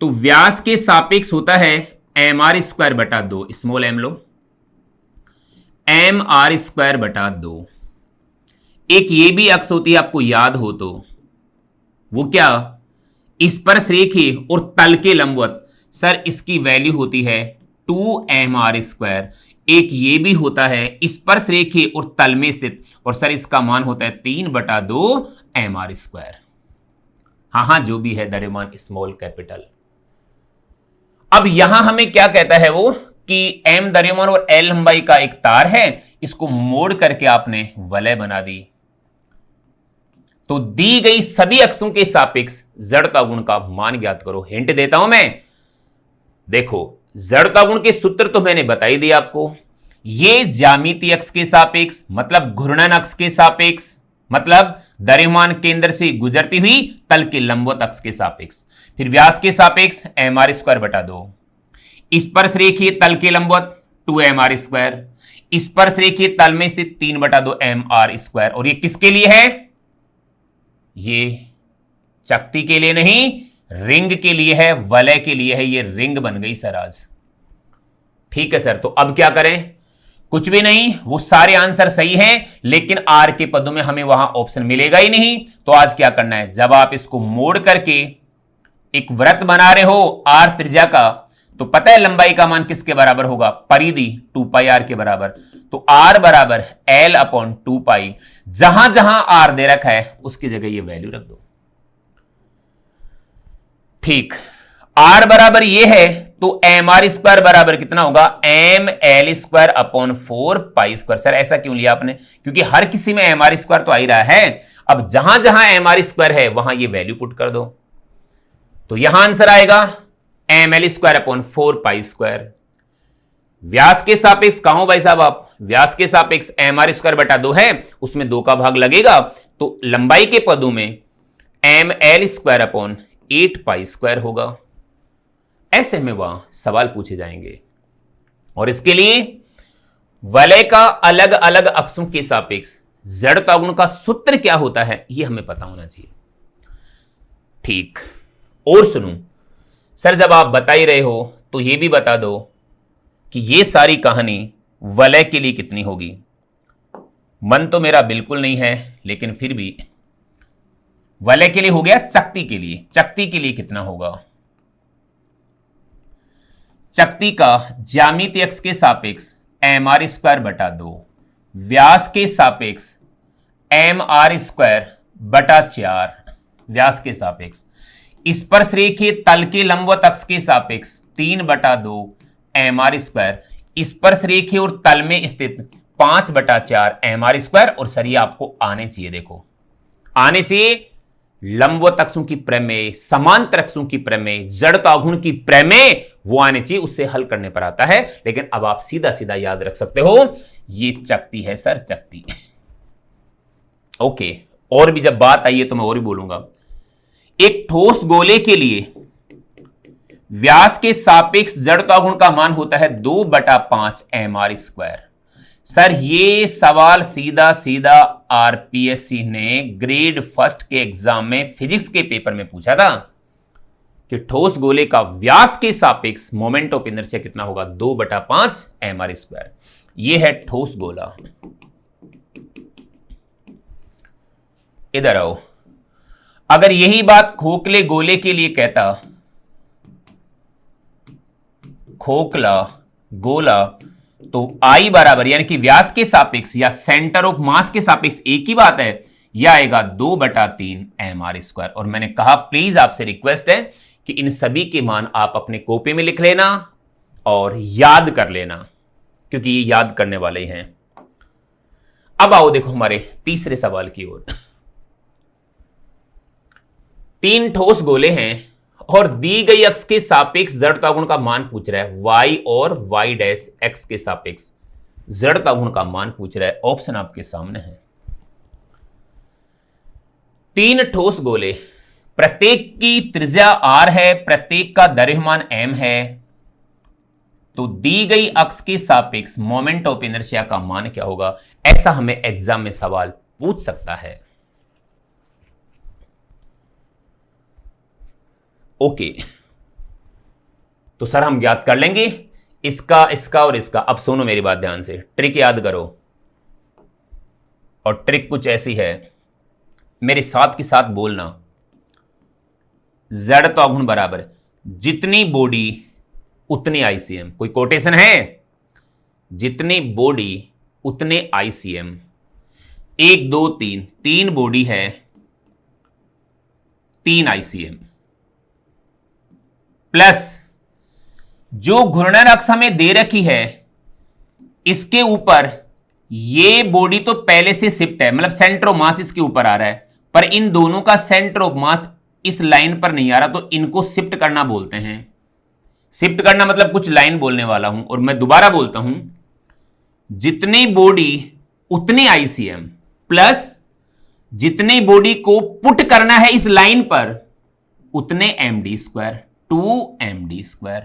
तो व्यास के सापेक्ष होता है mr²/2, स्मॉल m लो, mr²/2। एक ये भी अक्ष होती है, आपको याद हो तो, वो क्या, स्पर्शरेखी और तल के लंबवत। सर इसकी वैल्यू होती है 2mr²। एक ये भी होता है स्पर्शरेखी और तल में स्थित, और सर इसका मान होता है 3/2 mr²। हाँ, जो भी है द्रव्यमान स्मॉल कैपिटल। अब यहां हमें क्या कहता है वो, कि m द्रव्यमान और l लंबाई का एक तार है, इसको मोड़ करके आपने वलय बना दी। तो दी गई सभी अक्षों के सापेक्ष जड़त्व आघूर्ण का मान ज्ञात करो। हिंट देता हूं मैं, देखो जड़त्व आघूर्ण के सूत्र तो मैंने बता ही दिया आपको। ये ज्यामितीय अक्ष के सापेक्ष मतलब घूर्णन अक्ष के सापेक्ष मतलब द्रव्यमान केंद्र से गुजरती हुई तल के लंबवत अक्ष के सापेक्ष। फिर व्यास के सापेक्ष mr² बटा 2, स्पर्श रेखीय तल के लंबवत 2mr², स्पर्श रेखीय तल में स्थित 3/2 mr²। और ये किसके लिए है? ये चकती के लिए नहीं, रिंग के लिए है, वलय के लिए है। ये रिंग बन गई सर आज। ठीक है सर, तो अब क्या करें? कुछ भी नहीं, वो सारे आंसर सही हैं, लेकिन आर के पदों में हमें वहां ऑप्शन मिलेगा ही नहीं। तो आज क्या करना है, जब आप इसको मोड़ करके एक वृत्त बना रहे हो आर त्रिज्या का, तो पता है लंबाई का मान किसके बराबर होगा? परिधि 2πr के बराबर। तो r बराबर l/2π। जहां जहां r दे रखा है उसकी जगह ये वैल्यू रख दो। ठीक, r बराबर ये है, तो mr² बराबर कितना होगा? ml²/4π²। सर ऐसा क्यों लिया आपने? क्योंकि हर किसी में mr² तो आ ही रहा है। अब जहां जहां mr² है वहां ये वैल्यू पुट कर दो, तो यहां आंसर आएगा ml²/4π²। व्यास के सापेक्ष कहां हो भाई साहब आप? व्यास के सापेक्ष mr² बटा 2 है, उसमें 2 का भाग लगेगा, तो लंबाई के पदों में ml²/8π² होगा। ऐसे में वहां सवाल पूछे जाएंगे। और इसके लिए वलय का अलग अलग अक्षों के सापेक्ष जड़ता गुण का सूत्र क्या होता है, यह हमें पता होना चाहिए। ठीक, और सुनो सर, जब आप बता ही रहे हो तो यह भी बता दो कि यह सारी कहानी वलय के लिए कितनी होगी। मन तो मेरा बिल्कुल नहीं है, लेकिन फिर भी वलय के लिए हो गया। चकती के लिए, चकती के लिए कितना होगा? चकती का ज्यामितीय अक्ष के सापेक्ष mr² बटा 2, व्यास के सापेक्ष mr² बटा 4, व्यास के सापेक्ष स्पर्श रेखीय तल के लंबवत अक्ष के सापेक्ष 3/2 mr², स्पर्श रेखीय और तल में स्थित 5/4 mr²। और सर ये आपको आने चाहिए, देखो आने चाहिए। लंबवत अक्षों की प्रमेय, समांतर अक्षों की प्रमेय, जड़ता गुण की प्रमेय, वो आने चाहिए, उससे हल करने पर आता है। लेकिन अब आप सीधा सीधा याद रख सकते हो, ये चकती है सर, चकती। ओके, और भी जब बात आई है तो मैं और भी बोलूंगा। एक ठोस गोले के लिए व्यास के सापेक्ष जड़ता गुण का मान होता है 2/5 mr²। सर ये सवाल सीधा सीधा आरपीएससी ने ग्रेड फर्स्ट के एग्जाम में फिजिक्स के पेपर में पूछा था कि ठोस गोले का व्यास के सापेक्ष मोमेंट ऑफ इनर्शिया कितना होगा? 2/5 mr²। ये है ठोस गोला। इधर आओ, अगर यही बात खोखले गोले के लिए कहता, खोखला गोला, तो I बराबर यानी कि व्यास के सापेक्ष या सेंटर ऑफ मास के सापेक्ष एक ही बात है, यह आएगा 2/3 mr²। और मैंने कहा प्लीज आपसे रिक्वेस्ट है कि इन सभी के मान आप अपने कॉपी में लिख लेना और याद कर लेना, क्योंकि ये याद करने वाले ही हैं। अब आओ देखो हमारे तीसरे सवाल की ओर। 3 ठोस गोले हैं और दी गई अक्ष के सापेक्ष जड़ता गुण का मान पूछ रहा है। y और y' के सापेक्ष जड़ता गुण का मान पूछ रहा है। ऑप्शन आपके सामने है। 3 ठोस गोले, प्रत्येक की त्रिज्या r है, प्रत्येक का द्रव्यमान m है, तो दी गई अक्ष के सापेक्ष मोमेंट ऑफ इनर्शिया का मान क्या होगा? ऐसा हमें एग्जाम में सवाल पूछ सकता है। ओके, तो सर हम ज्ञात कर लेंगे इसका, इसका और इसका। अब सुनो मेरी बात ध्यान से, ट्रिक याद करो। और ट्रिक कुछ ऐसी है, मेरे साथ के साथ बोलना। जड़ता गुण बराबर जितनी बॉडी उतने आईसीएम। कोई कोटेशन है? जितनी बॉडी उतने आईसीएम। 1 2 3, 3 बॉडी है, 3 आईसीएम, प्लस जो घूर्णन अक्ष हमें दे रखी है इसके ऊपर ये बॉडी तो पहले से शिफ्ट है, मतलब सेंटर ऑफ मास इसके ऊपर आ रहा है, पर इन दोनों का सेंटर ऑफ मास इस लाइन पर नहीं आ रहा, तो इनको शिफ्ट करना बोलते हैं। शिफ्ट करना मतलब कुछ लाइन बोलने वाला हूं, और मैं दोबारा बोलता हूं, जितनी बॉडी उतने आईसीएम प्लस जितनी बॉडी को पुट करना है इस लाइन पर उतने एमडी स्क्वायर, 2md²।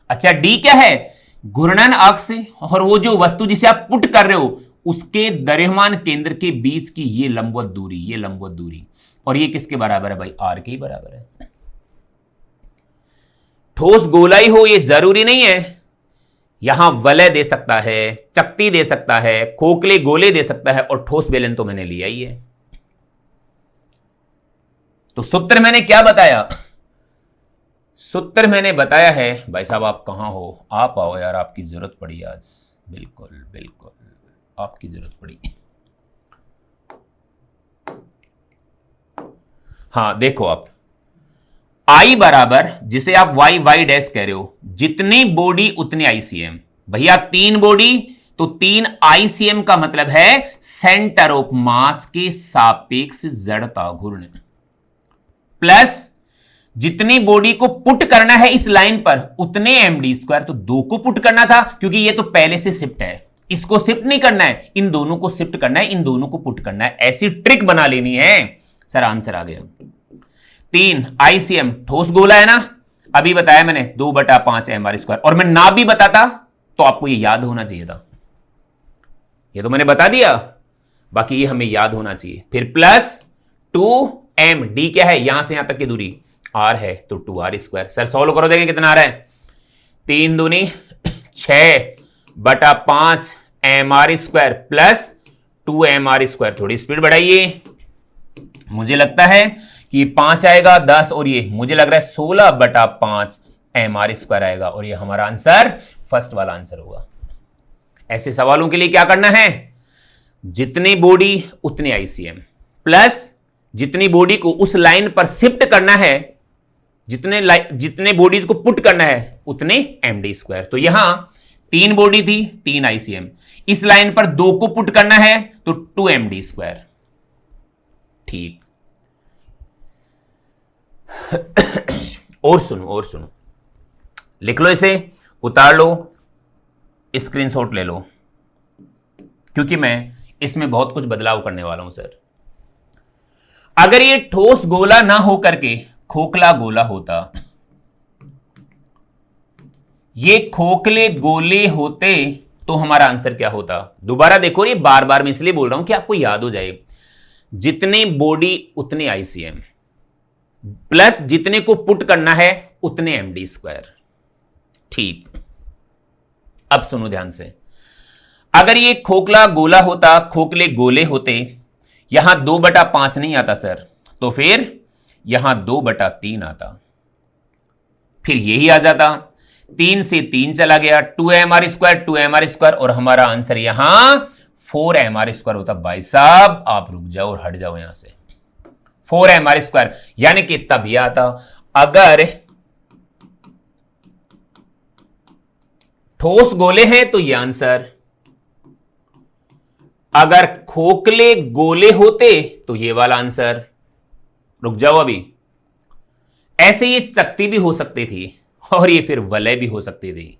अच्छा, डी क्या है? घूर्णन अक्ष और वो जो वस्तु जिसे आप पुट कर रहे हो उसके द्रव्यमान केंद्र के बीच की ये लंबवत दूरी, ये लंबवत दूरी, और ये किसके बराबर है भाई? आर के ही बराबर है। ठोस गोलाई हो ये जरूरी नहीं है, यहां वलय दे सकता है, चकती दे सकता है, खोखले गोले दे सकता है, और ठोस बेलन तो मैंने लिया ही है। तो सूत्र मैंने क्या बताया? सूत्र मैंने बताया है, भाई साहब आप कहां हो? आप आओ यार, आपकी जरूरत पड़ी आज, बिल्कुल बिल्कुल आपकी जरूरत पड़ी। हां देखो, आप आई बराबर, जिसे आप वाई वाई डैश कह रहे हो, जितनी बॉडी उतने आईसीएम। भैया 3 बॉडी तो 3 आईसीएम का मतलब है सेंटर ऑफ मास के सापेक्ष जड़ता घूर्ण, प्लस जितनी बॉडी को पुट करना है इस लाइन पर उतने md²। तो 2 को पुट करना था क्योंकि ये तो पहले से शिफ्ट है, इसको शिफ्ट नहीं करना है, इन दोनों को शिफ्ट करना है, इन दोनों को पुट करना है। ऐसी ट्रिक बना लेनी है। सर आंसर आ गया। 3 आईसीएम ठोस गोला है ना, अभी बताया मैंने 2/5 mr²। और मैं ना भी बताता तो आपको ये याद होना चाहिए था, ये तो मैंने बता दिया, बाकी ये हमें याद होना चाहिए। फिर प्लस 2m, d क्या है? यहां से यहां तक की दूरी r है, तो 2r²। सर सॉल्व करो, देखें कितना आ रहा है। 3 दूनी 6/5 mr² प्लस 2mr²। थोड़ी स्पीड बढ़ाइए, मुझे लगता है कि 5 आएगा 10, और ये मुझे लग रहा है 16/5 mr² आएगा, और ये हमारा आंसर फर्स्ट वाला आंसर होगा। ऐसे सवालों के लिए क्या करना है? जितनी बॉडी उतने आईसीएम प्लस जितनी बॉडी को उस लाइन पर शिफ्ट करना है, जितने बॉडीज को पुट करना है उतने md²। तो यहां 3 बॉडी थी 3 आईसीएम, इस लाइन पर 2 को पुट करना है तो 2md²। ठीक। और सुनो, लिख लो, इसे उतार लो, स्क्रीनशॉट ले लो, क्योंकि मैं इसमें बहुत कुछ बदलाव करने वाला हूं सर। अगर ये ठोस गोला ना हो करके खोखला गोला होता, ये खोखले गोले होते तो हमारा आंसर क्या होता? दोबारा देखो, ये बार बार मैं इसलिए बोल रहा हूं कि आपको याद हो जाए। जितने बॉडी उतने आईसीएम प्लस जितने को पुट करना है उतने md²। ठीक, अब सुनो ध्यान से। अगर ये खोखला गोला होता, खोखले गोले होते, यहां 2/5 नहीं आता सर, तो फिर यहां 2/3 आता, फिर यही आ जाता। 3 से 3 चला गया, 2mr², और हमारा आंसर यहां 4mr² होता। भाई साहब आप रुक जाओ और हट जाओ यहां से। 4mr², यानी कि तब यह आता अगर ठोस गोले हैं तो यह आंसर, अगर खोखले गोले होते तो ये वाला आंसर। रुक जाओ अभी। ऐसे ये चकती भी हो सकती थी और ये फिर वलय भी हो सकती थी।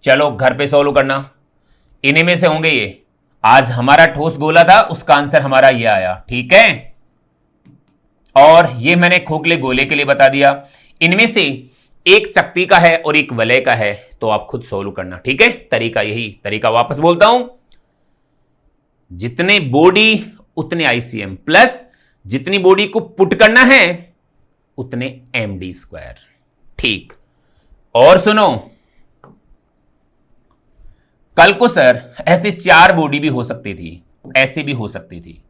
चलो घर पे सॉल्व करना, इन्हीं में से होंगे ये। आज हमारा ठोस गोला था, उसका आंसर हमारा ये आया, ठीक है। और ये मैंने खोखले गोले के लिए बता दिया। इनमें से एक चकती का है और एक वलय का है, तो आप खुद सॉल्व करना, ठीक है। तरीका यही, तरीका वापस बोलता हूं, जितने बॉडी उतने आईसीएम प्लस जितनी बॉडी को पुट करना है उतने md²। ठीक। और सुनो, कल को सर ऐसे 4 बॉडी भी हो सकती थी, ऐसे भी हो सकती थी,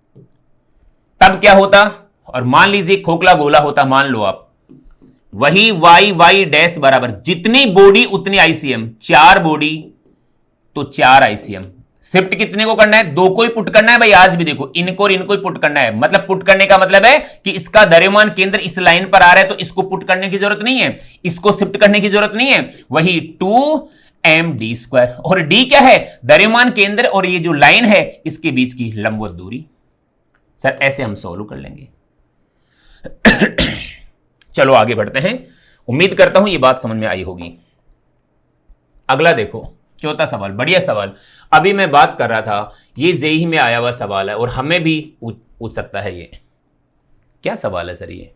तब क्या होता? और मान लीजिए खोखला गोला होता, मान लो आप, वही वाई वाई डैश बराबर जितनी बॉडी उतनी आईसीएम, 4 बॉडी तो 4 आईसीएम। शिफ्ट कितने को करना है? 2 को ही पुट करना है भाई। आज भी देखो, इनको और इनको ही पुट करना है। मतलब पुट करने का मतलब है कि इसका द्रव्यमान केंद्र इस लाइन पर आ रहा है, तो इसको पुट करने की जरूरत नहीं है, इसको शिफ्ट करने की जरूरत नहीं है। वही 2md²। और d क्या है? द्रव्यमान केंद्र और ये जो लाइन है इसके बीच की लंबवत दूरी। सर ऐसे हम सॉल्व कर लेंगे। चलो आगे बढ़ते हैं। उम्मीद करता हूं ये बात समझ में आई होगी। अगला देखो, चौथा सवाल, बढ़िया सवाल। अभी मैं बात कर रहा था, ये जेईई में आया हुआ सवाल है और हमें भी पूछ सकता है। ये क्या सवाल है सर? ये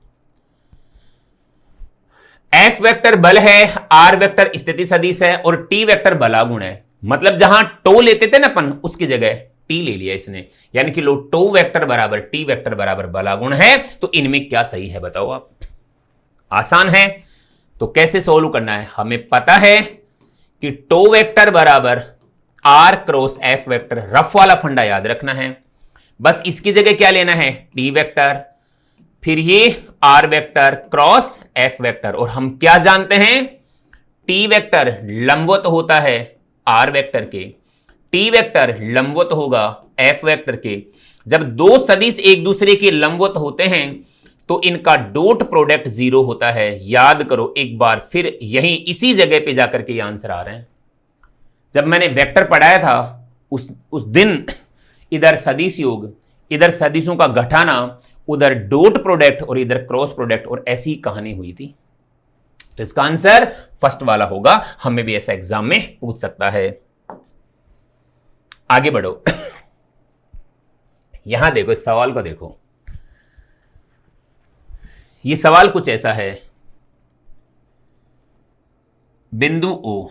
एफ वेक्टर बल है, आर वेक्टर स्थिति सदिश है और टी वेक्टर बलागुण है। मतलब जहां टो लेते थे ना अपन, उसकी जगह टी ले लिया इसने, यानी कि लो टो वेक्टर बराबर टी वेक्टर बराबर बलागुण है। तो इनमें क्या सही है बताओ आप? आसान है। तो कैसे सोल्व करना है? हमें पता है कि टो वेक्टर बराबर r cross F vector, rough वाला फंडा याद रखना है। बस इसकी जगह क्या लेना है? टी वेक्टर, फिर ये r vector cross F vector. और हम क्या जानते हैं? टी वेक्टर लंबवत होता है आर वेक्टर के, टी वेक्टर लंबवत होगा एफ वेक्टर के। जब दो सदिश एक दूसरे के लंबवत होते हैं तो इनका डॉट प्रोडक्ट 0 होता है। याद करो एक बार फिर, यहीं इसी जगह पे जाकर के ये आंसर आ रहे हैं। जब मैंने वेक्टर पढ़ाया था उस दिन, इधर सदिश योग, इधर सदिशों का घटाना, उधर डॉट प्रोडक्ट और इधर क्रॉस प्रोडक्ट, और ऐसी ही कहानी हुई थी। तो इसका आंसर फर्स्ट वाला होगा। हमें भी ऐसा एग्जाम में पूछ सकता है। आगे बढ़ो। यहां देखो, इस सवाल को देखो। ये सवाल कुछ ऐसा है, बिंदु ओ,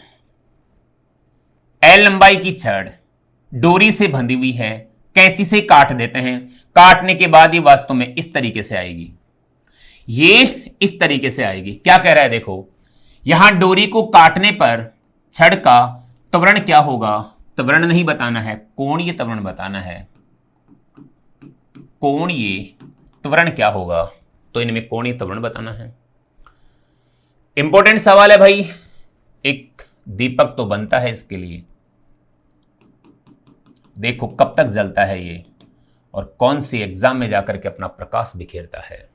एल लंबाई की छड़ डोरी से बंधी हुई है, कैंची से काट देते हैं। काटने के बाद ये वास्तव में इस तरीके से आएगी, ये इस तरीके से आएगी। क्या कह रहा है देखो, यहां डोरी को काटने पर छड़ का त्वरण क्या होगा? त्वरण नहीं बताना है, कोणीय त्वरण बताना है। कोणीय त्वरण क्या होगा? तो इनमें कोणीय त्वरण बताना है। इंपॉर्टेंट सवाल है भाई, एक दीपक तो बनता है इसके लिए। देखो कब तक जलता है ये और कौन सी एग्जाम में जाकर के अपना प्रकाश बिखेरता है।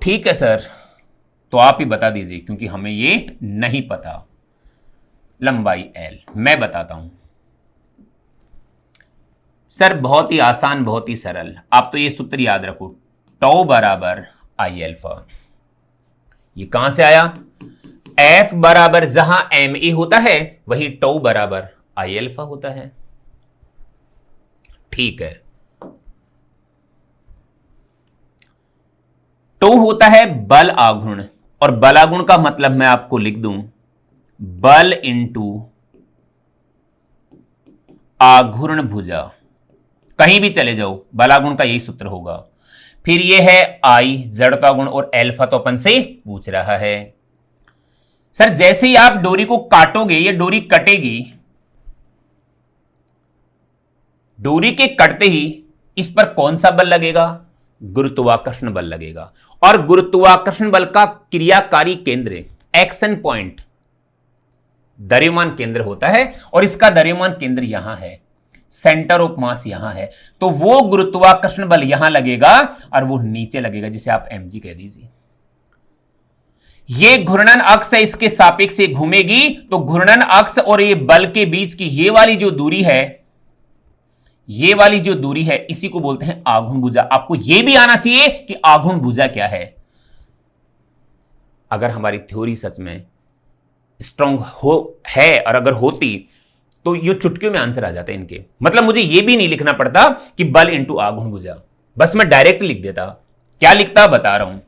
ठीक है सर, तो आप ही बता दीजिए क्योंकि हमें ये नहीं पता। लंबाई एल मैं बताता हूं सर, बहुत ही आसान, बहुत ही सरल। आप तो ये सूत्र याद रखो, टॉ बराबर आई एल्फा। ये कहां से आया? एफ बराबर जहां एम ए होता है वही टॉ बराबर आई एल्फा होता है। ठीक है, टो होता है बल आघूर्ण, और बलागुण का मतलब मैं आपको लिख दूं, बल इंटू आघूर्ण भुजा। कहीं भी चले जाओ, बलागुण का यही सूत्र होगा। फिर ये है आई, जड़ता गुण, और एल्फा तो अपन से पूछ रहा है। सर जैसे ही आप डोरी को काटोगे, ये डोरी कटेगी, डोरी के कटते ही इस पर कौन सा बल लगेगा? गुरुत्वाकर्षण बल लगेगा। और गुरुत्वाकर्षण बल का क्रियाकारी केंद्र, एक्शन पॉइंट, द्रव्यमान केंद्र होता है, और इसका द्रव्यमान केंद्र यहां है, सेंटर ऑफ मास यहां है। तो वो गुरुत्वाकर्षण बल यहां लगेगा और वो नीचे लगेगा, जिसे आप mg कह दीजिए। ये घूर्णन अक्ष है, इसके सापेक्ष से घूमेगी, तो घूर्णन अक्ष और ये बल के बीच की ये वाली जो दूरी है, ये वाली जो दूरी है, इसी को बोलते हैं आघूर्ण भुजा। आपको यह भी आना चाहिए कि आघूर्ण भुजा क्या है। अगर हमारी थ्योरी सच में स्ट्रांग है, और अगर होती तो ये चुटकियों में आंसर आ जाते इनके। मतलब मुझे यह भी नहीं लिखना पड़ता कि बल इंटू आघूर्ण भुजा, बस मैं डायरेक्ट लिख देता। क्या लिखता बता रहा हूं,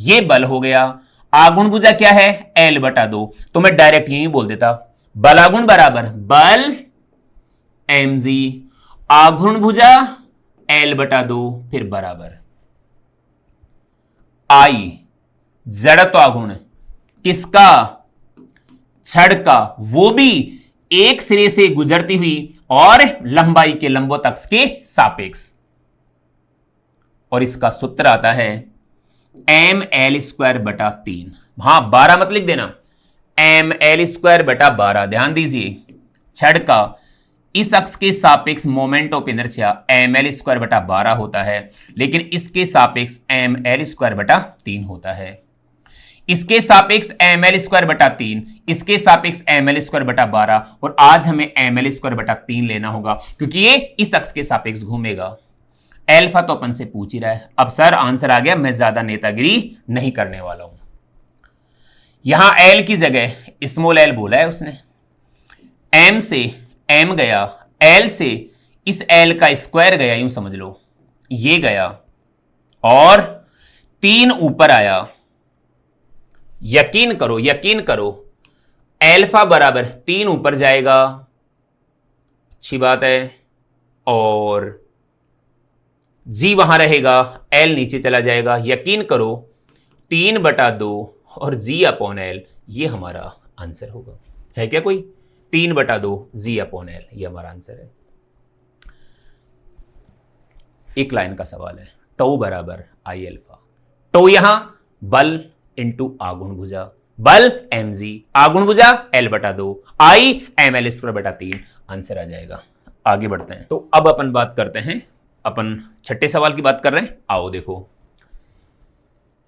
यह बल हो गया, आघूर्ण भुजा क्या है? L बटा 2। तो मैं डायरेक्ट यही बोल देता, बलागुण बराबर बल mg, आघूर्ण भुजा L बटा 2, फिर बराबर I, जड़त्वाघूर्ण किसका? छड़ का, वो भी एक सिरे से गुजरती हुई और लंबाई के लंबवत अक्ष के सापेक्ष। और इसका सूत्र आता है ml² बटा 3। हां 12 मत लिख देना, ml² बटा 12। ध्यान दीजिए, छड़ का इस अक्ष के सापेक्ष मोमेंट ऑफ इनर्शिया ml² बटा 12 होता है, लेकिन इसके सापेक्ष ml² बटा 3 होता है। इसके सापेक्ष ml² बटा 3, इसके सापेक्ष ml² बटा 12, और आज हमें ml² बटा 3 लेना होगा क्योंकि ये इस अक्ष के सापेक्ष घूमेगा। एल्फा तो अपन से पूछ ही रहा है। अब सर आंसर आ गया, मैं ज्यादा नेतागिरी नहीं करने वाला हूं। यहां एल की जगह स्मॉल एल बोला है उसने, एम से एम गया, एल से इस एल का स्क्वायर गया, यूं समझ लो ये गया, और 3 ऊपर आया। यकीन करो यकीन करो, एल्फा बराबर 3 ऊपर जाएगा, अच्छी बात है, और जी वहां रहेगा, एल नीचे चला जाएगा। यकीन करो 3/2 और जी अपॉन एल, ये हमारा आंसर होगा। है क्या कोई? 3/2 जी अपॉन एल, ये हमारा आंसर है। एक लाइन का सवाल है, टो बराबर आई एल्फा। टो यहां बल इंटू आगुण भुजा, बल mg, आगुण भुजा L/2, आई ml²/3, आंसर आ जाएगा। आगे बढ़ते हैं। तो अब अपन बात करते हैं, अपन छठे सवाल की बात कर रहे हैं। आओ देखो,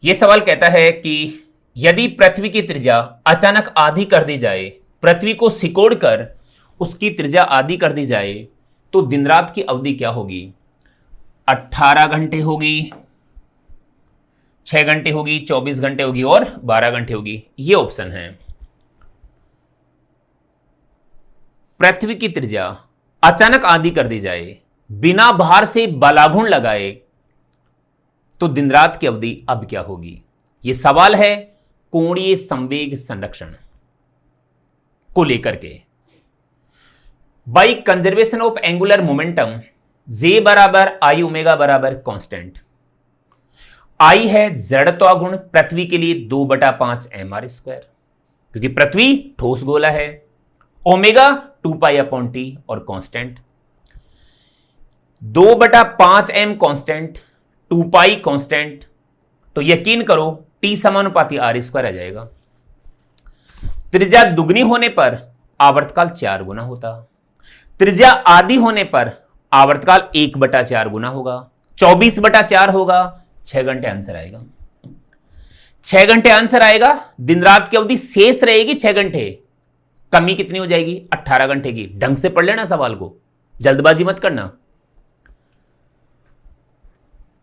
यह सवाल कहता है कि यदि पृथ्वी की त्रिज्या अचानक आधी कर दी जाए, पृथ्वी को सिकोड़कर उसकी त्रिज्या आधी कर दी जाए, तो दिन रात की अवधि क्या होगी? 18 घंटे होगी, 6 घंटे होगी, 24 घंटे होगी और 12 घंटे होगी। ये ऑप्शन है। पृथ्वी की त्रिज्या अचानक आधी कर दी जाए, बिना भार से बलाघूर्ण लगाए, तो दिन रात की अवधि अब क्या होगी? यह सवाल है कोणीय संवेग संरक्षण को लेकर के। By conservation of angular momentum, J बराबर आई ओमेगा बराबर कांस्टेंट। आई है जड़त्वागुण पृथ्वी के लिए 2/5 mr², क्योंकि पृथ्वी ठोस गोला है। ओमेगा 2π/t और कांस्टेंट 2/5 m कांस्टेंट, 2π कांस्टेंट, तो यकीन करो t समानुपाती r² आ जाएगा। त्रिज्या दुगनी होने पर आवर्तकाल 4 गुना होता, त्रिज्या आधी होने पर आवर्तकाल 1/4 गुना होगा, 24/4 होगा, 6 घंटे आंसर आएगा। 6 घंटे आंसर आएगा। दिन रात की अवधि शेष रहेगी 6 घंटे, कमी कितनी हो जाएगी? 18 घंटे की। ढंग से पढ़ लेना सवाल को, जल्दबाजी मत करना।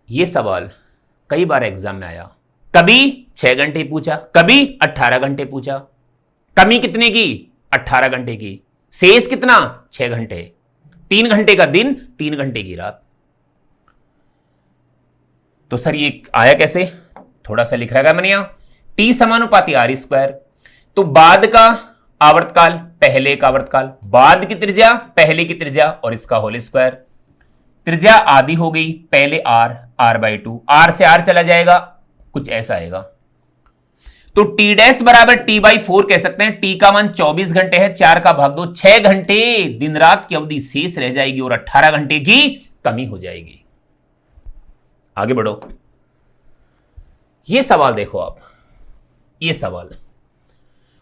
यह सवाल कई बार एग्जाम में आया, कभी 6 घंटे पूछा, कभी 18 घंटे पूछा। कमी कितने की? 18 घंटे की। शेष कितना? 6 घंटे। 3 घंटे का दिन, 3 घंटे की रात। तो सर ये आया कैसे? थोड़ा सा लिख रखा है मैंने यहां, टी समानुपाती r², तो बाद का आवर्तकाल पहले का आवर्तकाल, बाद की त्रिज्या पहले की त्रिज्या और इसका होल स्क्वायर। त्रिज्या आधी हो गई, पहले r/2, r से r चला जाएगा, कुछ ऐसा आएगा। तो t' बराबर t/4 कह सकते हैं। t का मान 24 घंटे है, 4 का भाग दो, 6 घंटे दिन रात की अवधि शेष रह जाएगी और 18 घंटे की कमी हो जाएगी। आगे बढ़ो। यह सवाल देखो आप, यह सवाल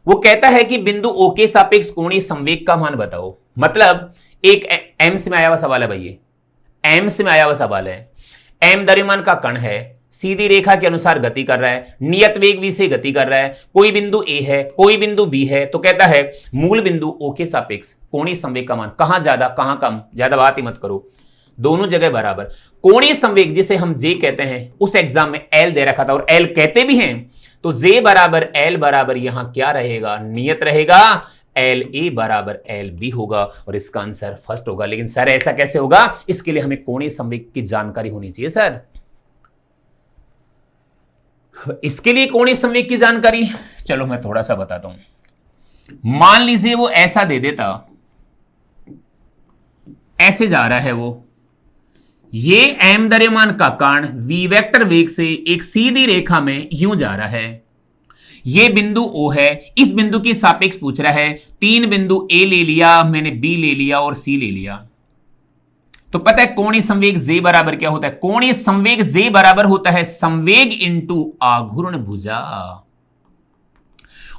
वो कहता है कि बिंदु O के सापेक्ष कोणीय संवेग का मान बताओ। मतलब एक m से में आया हुआ सवाल है भाई, ये m से में आया हुआ सवाल है। m द्रव्यमान का कण है, सीधी रेखा के अनुसार गति कर रहा है, नियत वेग v से गति कर रहा है, कोई बिंदु A है, कोई बिंदु B है, तो कहता है मूल बिंदु O के सापेक्ष कोणीय संवेग का मान, कहां ज्यादा कहां कम, ज्यादा बात ही मत करो, दोनों जगह बराबर। कोणीय संवेग जिसे हम J कहते हैं, उस एग्जाम में L दे रखा था और L कहते भी हैं, तो J बराबर L बराबर यहां क्या रहेगा? नियत रहेगा, LA बराबर LB होगा और इसका आंसर फर्स्ट होगा। लेकिन सर ऐसा कैसे होगा? इसके लिए हमें कोणीय संवेग की जानकारी होनी चाहिए सर। इसके लिए कोणीय संवेग की जानकारी, चलो मैं थोड़ा सा बताता हूं। मान लीजिए वो ऐसा दे देता, ऐसे जा रहा है वो, ये m द्रव्यमान का कण v वेक्टर वेग से एक सीधी रेखा में यूं जा रहा है। ये बिंदु O है, इस बिंदु के सापेक्ष पूछ रहा है। 3 बिंदु A ले लिया मैंने, B ले लिया और C ले लिया। तो पता है कोणीय संवेग J बराबर क्या होता है? कोणीय संवेग J बराबर होता है संवेग इंटू आघूर्ण भुजा।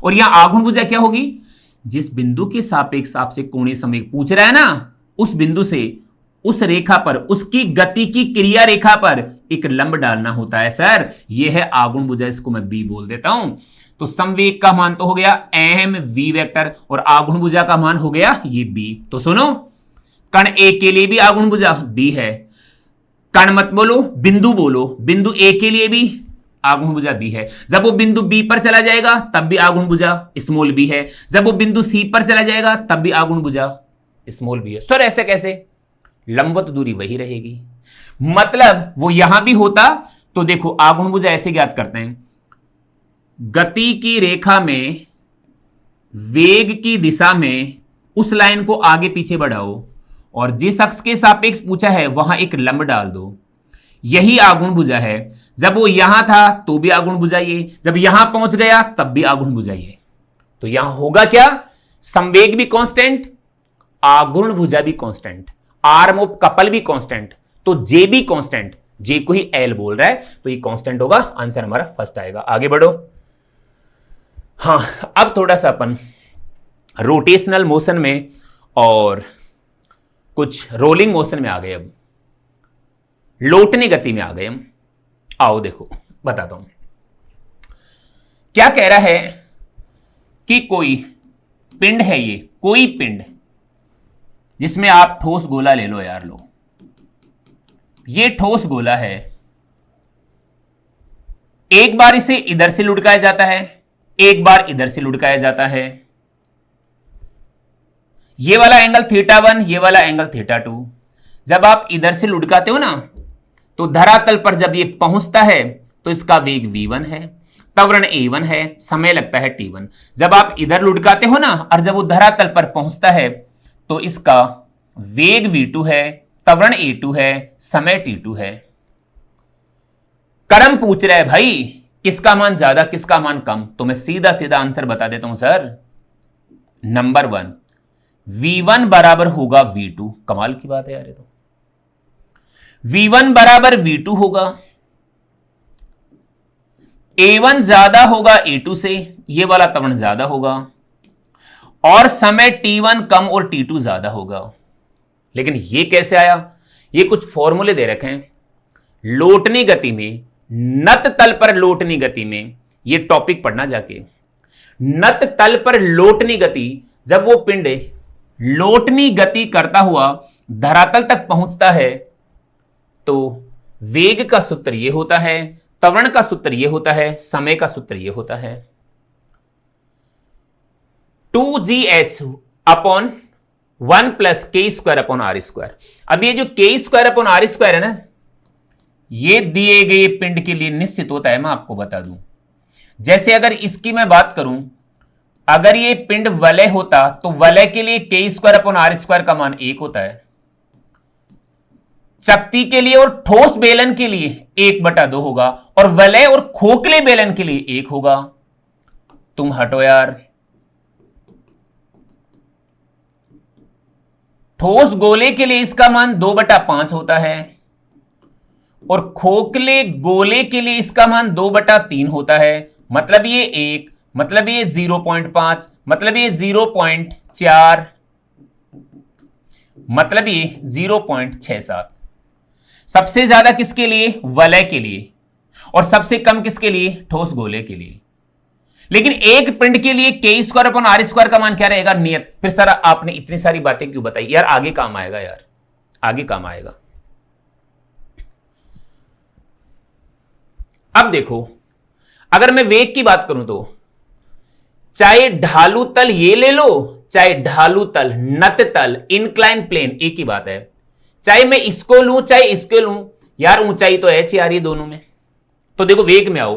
और यहां आघूर्ण भुजा क्या होगी? जिस बिंदु के सापेक्ष आपसे कोणीय संवेग पूछ रहा है ना, उस बिंदु से उस रेखा पर, उसकी गति की क्रिया रेखा पर एक लंब डालना होता है सर। यह है आघूर्ण भुजा, इसको मैं B बोल देता हूं। तो संवेग का मान तो हो गया m v वेक्टर और आघूर्ण भुजा का मान हो गया ये B। तो सुनो, कण A के लिए भी आघूर्ण भुजा B है। कण मत बोलो, बिंदु बोलो। बिंदु A के लिए भी आगुण भुजा बी है। जब वो बिंदु बी पर चला जाएगा तब भी आगुण भुजा स्मॉल बी है। जब वो बिंदु सी पर चला जाएगा तब भी आगुण भुजा स्मॉल बी है। सर ऐसे कैसे? लंबवत दूरी वही रहेगी, मतलब वो यहां भी होता तो देखो आगुण भुजा ऐसे ज्ञात करते हैं, गति की रेखा में वेग की दिशा में उस लाइन को आगे पीछे बढ़ाओ और जिस अक्ष के सापेक्ष पूछा है वहां एक लंब डाल दो, यही आगुण भुजा है। जब वो यहां था तो भी आगुण भुजा ये, जब यहां पहुंच गया तब भी आगुण भुजा ये। तो यहां होगा क्या? संवेग भी कांस्टेंट, आगुण भुजा भी कांस्टेंट, आर्म ऑफ कपल भी कांस्टेंट, तो जे भी कांस्टेंट। जे को ही एल बोल रहा है तो ये कांस्टेंट होगा। आंसर हमारा फर्स्ट आएगा। आगे बढ़ो। हाँ, अब थोड़ा सा अपन रोटेशनल मोशन में और कुछ रोलिंग मोशन में आ गए, अब लौटनी गति में आ गए हम। आओ देखो बताता हूं क्या कह रहा है कि कोई पिंड है, ये कोई पिंड जिसमें आप ठोस गोला ले लो यार, लो ये ठोस गोला है, एक बार इसे इधर से लुढ़काया जाता है, एक बार इधर से लुढ़काया जाता है। ये वाला एंगल θ1, ये वाला एंगल θ2। जब आप इधर से लुढ़काते हो ना तो धरातल पर जब ये पहुंचता है तो इसका वेग v1 है, त्वरण a1 है, समय लगता है t1। जब आप इधर लुढ़काते हो ना और जब वो धरातल पर पहुंचता है तो इसका वेग v2 है, त्वरण a2 है, समय t2 है। क्रम पूछ रहा है भाई किसका मान ज्यादा किसका मान कम, तो मैं सीधा सीधा आंसर बता देता हूं सर। नंबर 1 v1 बराबर होगा v2। कमाल की बात है यार, ये तो v1 बराबर v2 होगा, a1 ज्यादा होगा a2 से, ये वाला त्वरण ज्यादा होगा, और समय t1 कम और t2 ज्यादा होगा। लेकिन ये कैसे आया? ये कुछ फॉर्मूले दे रखे हैं। लौटनी गति में, नत तल पर लौटनी गति में, ये टॉपिक पढ़ना जाके। नत तल पर लौटनी गति, जब वो पिंड लौटनी गति करता हुआ धरातल तक पहुंचता है तो वेग का सूत्र ये होता है, त्वरण का सूत्र ये होता है, समय का सूत्र ये होता है 2gh अपॉन 1 प्लस के स्क्वायर अपॉन आर स्क्वायर। अब ये जो के स्क्वायर अपॉन आर स्क्वायर है ना, ये दिए गए पिंड के लिए निश्चित होता है। मैं आपको बता दूं, जैसे अगर इसकी मैं बात करूं, अगर ये पिंड वलय होता तो वलय के लिए के स्क्वायर अपॉन आर स्क्वायर का मान 1 होता है, चपटी के लिए और ठोस बेलन के लिए 1/2 होगा, और वलय और खोखले बेलन के लिए 1 होगा। तुम हटो यार, ठोस गोले के लिए इसका मान 2/5 होता है, और खोखले गोले के लिए इसका मान 2/3 होता है। मतलब ये 1, मतलब ये 0.5, मतलब ये 0.4, मतलब ये 0.67। सबसे ज्यादा किसके लिए? वलय के लिए, और सबसे कम किसके लिए? ठोस गोले के लिए। लेकिन एक पिंड के लिए के स्क्वायर अपॉन आर स्क्वायर का मान क्या रहेगा? नियत। फिर सर आपने इतनी सारी बातें क्यों बताई यार? आगे काम आएगा यार, आगे काम आएगा। अब देखो, अगर मैं वेग की बात करूं तो चाहे ढालू तल ये ले लो, चाहे ढालू तल, नत तल, इंक्लाइन प्लेन, एक ही बात है। चाहे मैं इसको लूं चाहे इसको लूं यार, ऊंचाई तो h यार ये दोनों में। तो देखो वेग में आओ,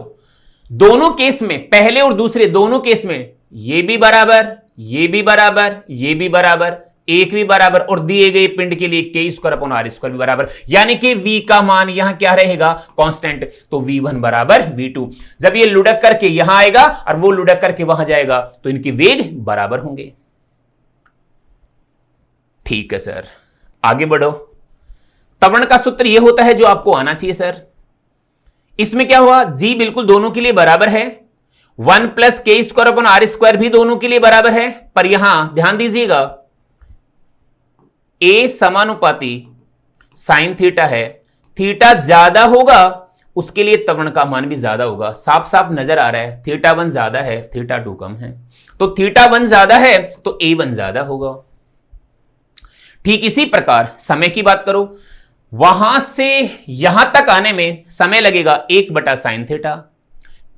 दोनों केस में, पहले और दूसरे दोनों केस में ये भी बराबर, ये भी बराबर, ये भी बराबर, एक भी बराबर, और दिए गए पिंड के लिए के स्क्वायर अपॉन आर स्क्वायर भी बराबर। यानी कि v का मान यहां क्या रहेगा? कांस्टेंट। तो v1 बराबर v2। जब ये लुढ़क करके यहां आएगा और वो लुढ़क करके वहां जाएगा तो इनके वेग बराबर होंगे। ठीक है सर, आगे बढ़ो। त्वरण का सूत्र यह होता है जो आपको आना चाहिए सर। इसमें क्या हुआ? g बिल्कुल दोनों के लिए बराबर है, 1 प्लस के स्क्वायर अपॉन आर स्क्वायर भी दोनों के लिए बराबर है, पर यहां ध्यान दीजिएगा a समानुपाती साइन थीटा है, थीटा ज्यादा होगा उसके लिए त्वरण का मान भी ज्यादा होगा। साफ साफ नजर आ रहा है, θ1 ज्यादा है, θ2 कम है, तो θ1 ज्यादा है तो a1 ज्यादा होगा। ठीक इसी प्रकार समय की बात करो, वहां से यहां तक आने में समय लगेगा 1/sin थीटा,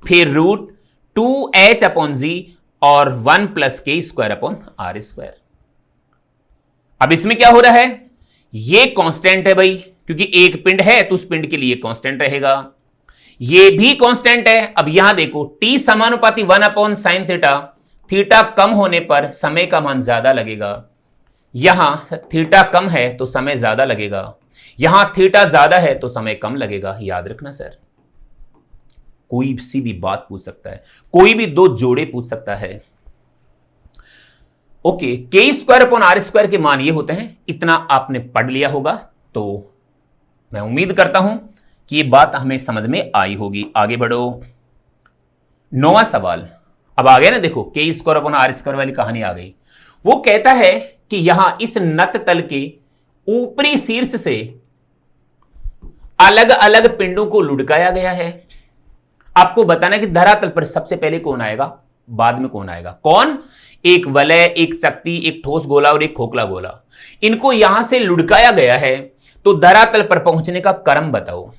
फिर रूट 2h/z और 1 + k² r²। अब इसमें क्या हो रहा है, ये कांस्टेंट है भाई, क्योंकि एक पिंड है तो उस पिंड के लिए कांस्टेंट रहेगा, ये भी कांस्टेंट है। अब यहां देखो t समानुपाती 1/sin थीटा, थीटा कम होने पर समय का मान ज्यादा लगेगा, यहां थीटा कम है तो समय ज्यादा लगेगा, यहां थीटा ज्यादा है तो समय कम लगेगा। याद रखना सर, कोई सी भी बात पूछ सकता है, कोई भी दो जोड़े पूछ सकता है। ओके, k²/r² के मान ये होते हैं, इतना आपने पढ़ लिया होगा, तो मैं उम्मीद करता हूं कि ये बात हमें समझ में आई होगी। आगे बढ़ो, 9वां सवाल अब आ गया ना, देखो k²/r² वाली कहानी आ गई। वो कहता है कि यहां इस नत तल के ऊपरी शीर्ष से अलग अलग पिंडों को लुढ़काया गया है। आपको बताना कि धरातल पर सबसे पहले कौन आएगा, बाद में कौन आएगा। कौन? एक वलय, एक चकती, एक ठोस गोला और एक खोखला गोला। इनको यहां से लुढ़काया गया है, तो धरातल पर पहुंचने का क्रम बताओ,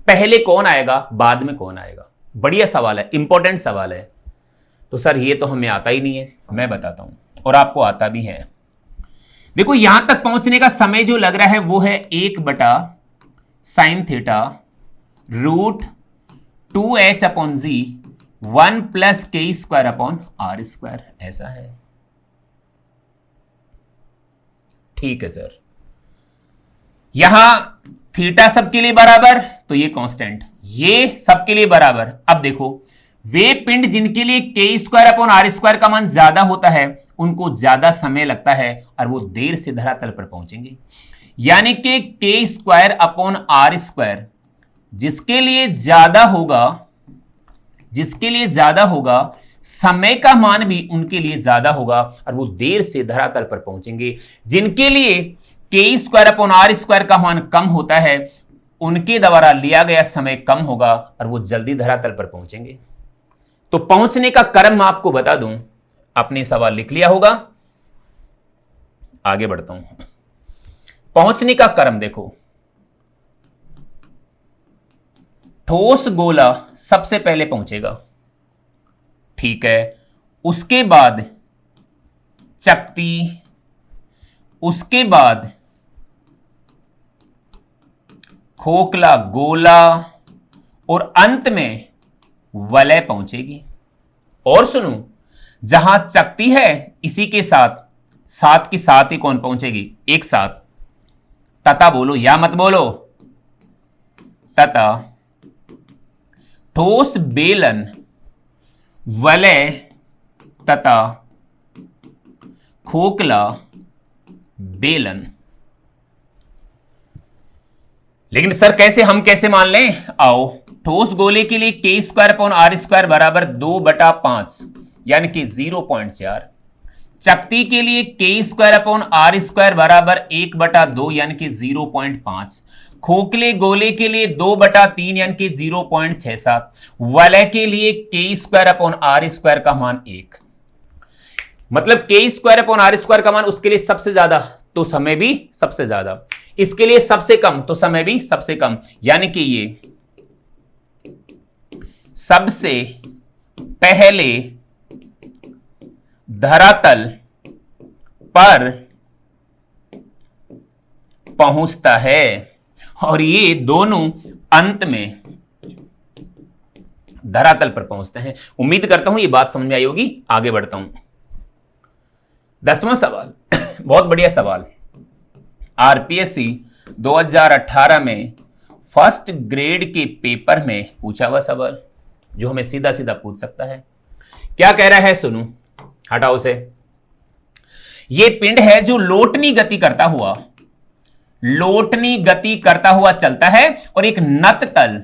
पहले कौन आएगा, बाद में कौन आएगा। बढ़िया सवाल है, इंपॉर्टेंट सवाल है। तो सर ये तो हमें आता ही नहीं है, मैं बताता हूं, और आपको आता भी है। देखो यहां तक पहुंचने का समय जो लग रहा है वो है 1/sin theta root 2h/z 1 + k² r², ऐसा है। ठीक है सर, यहां थीटा सबके लिए बराबर, तो ये कांस्टेंट, ये सबके लिए बराबर। अब देखो वे पिंड जिनके लिए k² r² का मान ज्यादा होता है उनको ज्यादा समय लगता है और वो देर से धरातल पर पहुंचेंगे, यानी कि k² r² जिसके लिए ज्यादा होगा समय का मान भी उनके लिए ज्यादा होगा और वो देर से धरातल पर पहुंचेंगे। जिनके लिए k²/r² का मान कम होता है उनके द्वारा लिया गया समय कम होगा और वो जल्दी धरातल पर पहुंचेंगे। तो पहुंचने का क्रम मैं आपको बता दूं, आपने सवाल लिख लिया होगा, आगे बढ़ता हूं। पहुंचने का क्रम देखो, ठोस गोला सबसे पहले पहुंचेगा, ठीक है, उसके बाद चकती, उसके बाद खोखला गोला और अंत में वलय पहुंचेगी। और सुनो, जहां चकती है इसी के साथ के साथ ही कौन पहुंचेगी, एक साथ, तथा बोलो या मत बोलो, तथा ठोस बेलन, वलय तथा खोखला बेलन। लेकिन सर कैसे, हम कैसे मान लें, आओ, ठोस गोले के लिए k²/r² बराबर 2/5 यानी कि 0.4, चकती के लिए k²/r² बराबर 1/2 यानी कि 0.5, खोखले गोले के लिए 2/3 यानी कि 0.67, वलय के लिए k²/r² का मान 1। मतलब k²/r² का मान उसके लिए सबसे ज्यादा तो समय भी सबसे ज्यादा, इसके लिए सबसे कम तो समय भी सबसे कम, यानी कि ये सबसे पहले धरातल पर पहुंचता है और ये दोनों अंत में धरातल पर पहुंचते हैं। उम्मीद करता हूं ये बात समझ में आई होगी। आगे बढ़ता हूं, 10वां सवाल बहुत बढ़िया सवाल, आरपीएससी 2018 में फर्स्ट ग्रेड के पेपर में पूछा हुआ सवाल, जो हमें सीधा सीधा पूछ सकता है। क्या कह रहा है, सुनो, हटाओ से। ये पिंड है जो लोटनी गति करता हुआ चलता है और एक नत तल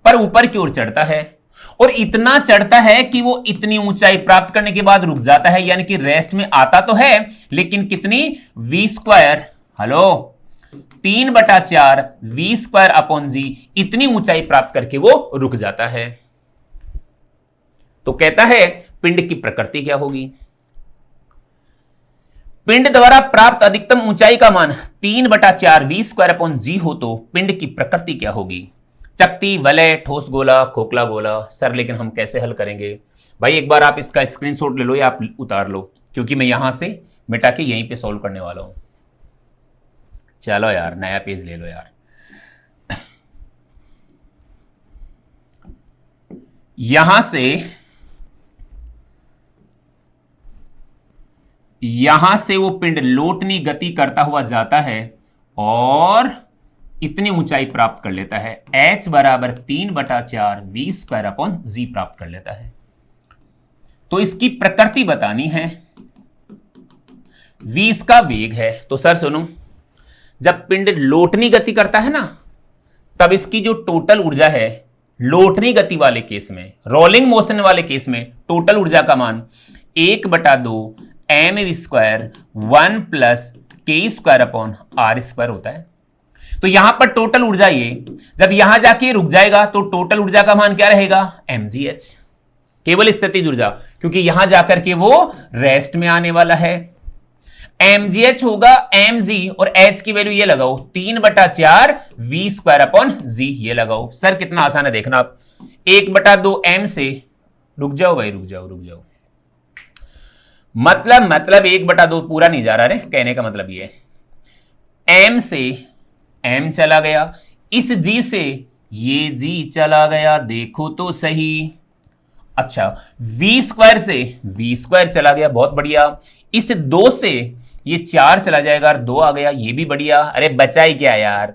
पर ऊपर की ओर चढ़ता है, और इतना चढ़ता है कि वो इतनी ऊंचाई प्राप्त करने के बाद रुक जाता है, यानी कि रेस्ट में आता तो है लेकिन कितनी, v², हेलो, 3/4 v²/g, इतनी ऊंचाई प्राप्त करके वो रुक जाता है। तो कहता है पिंड की प्रकृति क्या होगी। पिंड द्वारा प्राप्त अधिकतम ऊंचाई का मान 3/4 v²/g हो तो पिंड की प्रकृति क्या होगी। चकती चकती, वलय, ठोस गोला, खोखला गोला। सर लेकिन हम कैसे हल करेंगे भाई? एक बार आप इसका स्क्रीनशॉट ले लो या आप उतार लो, क्योंकि मैं यहां से मिटा के यहीं पे सॉल्व करने वाला हूं। चलो यार नया पेज ले लो यार। यहां से वो पिंड लोटनी गति करता हुआ जाता है और इतनी ऊंचाई प्राप्त कर लेता है। h बराबर 3/4 v² अपॉन जी प्राप्त कर लेता है। तो इसकी प्रकृति बतानी है। v इसका वेग है। तो सर सुनो, जब पिंड लोटनी गति करता है ना, तब इसकी जो टोटल ऊर्जा है लोटनी गति वाले केस में, रोलिंग मोशन वाले केस में, टोटल ऊर्जा का मान 1/2 mv² 1 + k² अपॉन r² होता है। तो यहां पर टोटल ऊर्जा ये, जब यहां जाके रुक जाएगा तो टोटल ऊर्जा का मान क्या रहेगा? mgh, केवल स्थितिज ऊर्जा, क्योंकि यहां जाकर के वो रेस्ट में आने वाला है। mgh होगा mg और h की वैल्यू ये लगाओ 3/4 v² अपॉन जी, ये लगाओ। सर कितना आसान है देखना आप, 1/2 m से, रुक जाओ भाई रुक जाओ, मतलब 1/2 पूरा नहीं जा रहा रे, कहने का मतलब ये m से m चला गया, इस g से ये g चला गया, देखो तो सही। अच्छा, v² से v² चला गया, बहुत बढ़िया। इस 2 से ये 4 चला जाएगा, 2 आ गया, ये भी बढ़िया। अरे बचा ही क्या यार,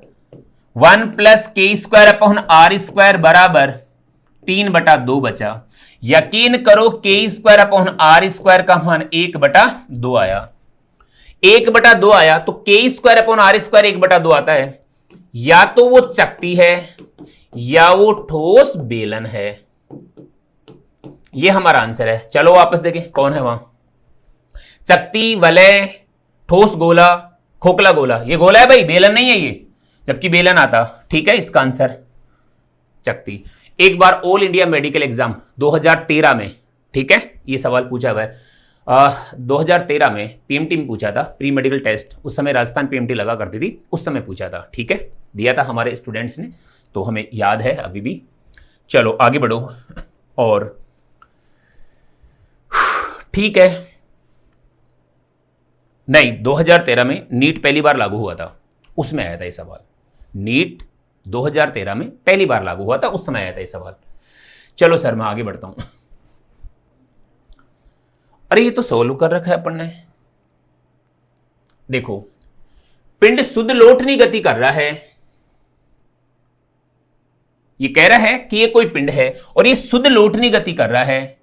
1 + k² अपॉन r² बराबर 3/2 बचा। यकीन करो k² अपॉन r² का मान 1/2 आया। 1/2 आया तो k² अपॉन r² 1/2 आता है। या तो वो चकती है या वो ठोस बेलन है। ये हमारा आंसर है। चलो वापस देखें कौन है वहां। चकती, वलय, ठोस गोला, खोखला गोला। ये गोला है भाई, बेलन नहीं है ये, जबकि बेलन आता। ठीक है, इसका आंसर चकती। एक बार ऑल इंडिया मेडिकल एग्जाम 2013 में, ठीक है, ये सवाल पूछा हुआ है। 2013 में पीएमटी में पूछा था, प्री मेडिकल टेस्ट। उस समय राजस्थान पीएमटी लगा करती थी, उस समय पूछा था। ठीक है, दिया था हमारे स्टूडेंट्स ने, तो हमें याद है अभी भी। चलो आगे बढ़ो। और ठीक है, नहीं, 2013 में नीट पहली बार लागू हुआ था, उसमें आया था ये सवाल। नीट 2013 में पहली बार लागू हुआ था, उस समय आया था ये सवाल। चलो सर मैं आगे बढ़ता हूं। अरे ये तो सोल्व कर रखा है अपन ने। देखो, पिंड शुद्ध लोटनी गति कर रहा है। ये कह रहा है कि ये कोई पिंड है और ये शुद्ध लोटनी गति कर रहा है।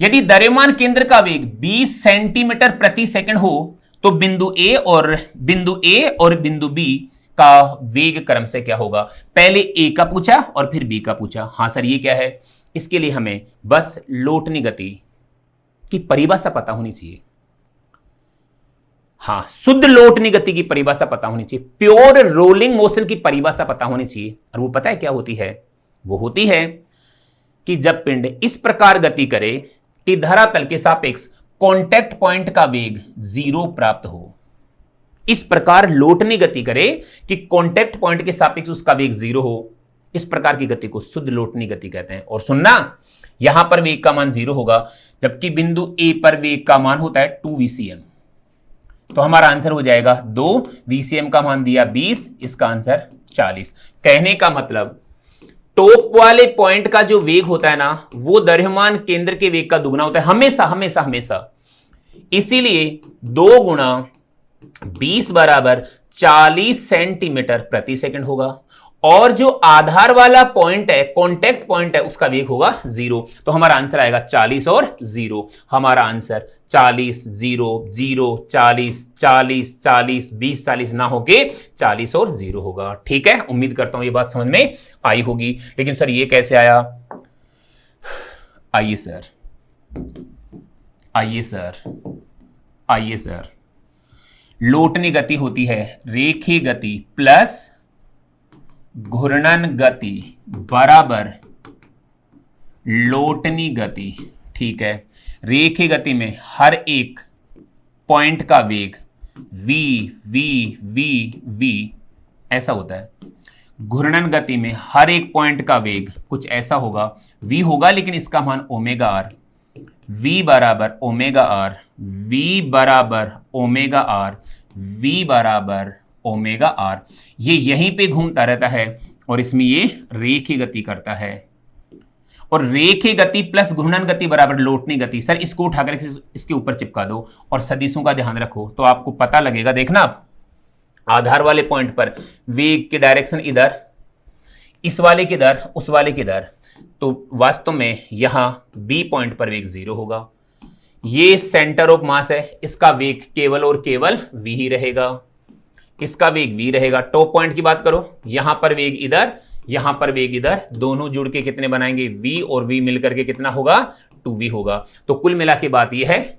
यदि द्रव्यमान केंद्र का वेग 20 सेंटीमीटर प्रति सेकंड हो तो बिंदु ए और बिंदु बी का वेग क्रम से क्या होगा? पहले ए का पूछा और फिर बी का पूछा। हां सर ये क्या है? इसके लिए हमें बस लोटनी गति की परिभाषा पता होनी चाहिए। हां, शुद्ध लोटनी गति की परिभाषा पता होनी चाहिए, प्योर रोलिंग मोशन की परिभाषा पता होनी चाहिए। और वो पता है क्या होती है? वो होती है कि जब पिंड इस प्रकार गति करे कि धरातल के सापेक्ष कांटेक्ट पॉइंट का वेग 0 प्राप्त हो। इस प्रकार लोटनी गति करे कि कांटेक्ट पॉइंट के सापेक्ष उसका वेग 0 हो, इस प्रकार की गति को शुद्ध लोटनी गति कहते हैं। और सुनना, यहां पर वेग का मान 0 होगा, जबकि बिंदु ए पर वेग का मान होता है 2 VCM। तो हमारा आंसर हो जाएगा 2 VCM का मान दिया 20, इसका आंसर 40। कहने का मतलब टॉप वाले पॉइंट का जो वेग होता है ना, वो द्रव्यमान केंद्र के वेग का दुगना होता है, हमेशा हमेशा हमेशा। इसीलिए 2 × 20 बराबर 40 सेंटीमीटर प्रति सेकंड होगा। और जो आधार वाला पॉइंट है, कांटेक्ट पॉइंट है, उसका वेग होगा 0। तो हमारा आंसर आएगा 40 और 0। हमारा आंसर 40 0 0 40 40 40 20 40 ना होके 40 और 0 होगा। ठीक है, उम्मीद करता हूं ये बात समझ में आई होगी। लेकिन सर ये कैसे आया? आइए सर, आइए सर, आइए सर। लोटनी गति होती है रेखीय गति प्लस घूर्णन गति बराबर लोटनी गति। ठीक है, रेखीय गति में हर एक पॉइंट का वेग v v v v ऐसा होता है। घूर्णन गति में हर एक पॉइंट का वेग कुछ ऐसा होगा, v होगा लेकिन इसका मान ओमेगा आर, v बराबर ओमेगा आर, v बराबर ओमेगा आर, v बराबर ओमेगा आर। ये यहीं पे घूमता रहता है और इसमें ये रेखीय गति करता है। और रेखीय गति प्लस घूर्णन गति बराबर लोटनी गति। सर इसको उठाकर इसके ऊपर चिपका दो और सदिशों का ध्यान रखो तो आपको पता लगेगा। देखना आप आधार वाले पॉइंट पर वेग की डायरेक्शन इधर, इस वाले किधर, उस वाले किधर, तो वास्तव में यहां बी पॉइंट पर वेग 0 होगा। ये सेंटर ऑफ मास है, इसका वेग केवल और केवल v ही रहेगा, इसका वेग v रहेगा। टॉप पॉइंट की बात करो, यहां पर वेग इधर, यहां पर वेग इधर, दोनों जुड़ के कितने बनाएंगे v और v मिलकर के कितना होगा 2v होगा। तो कुल मिला के बात यह है,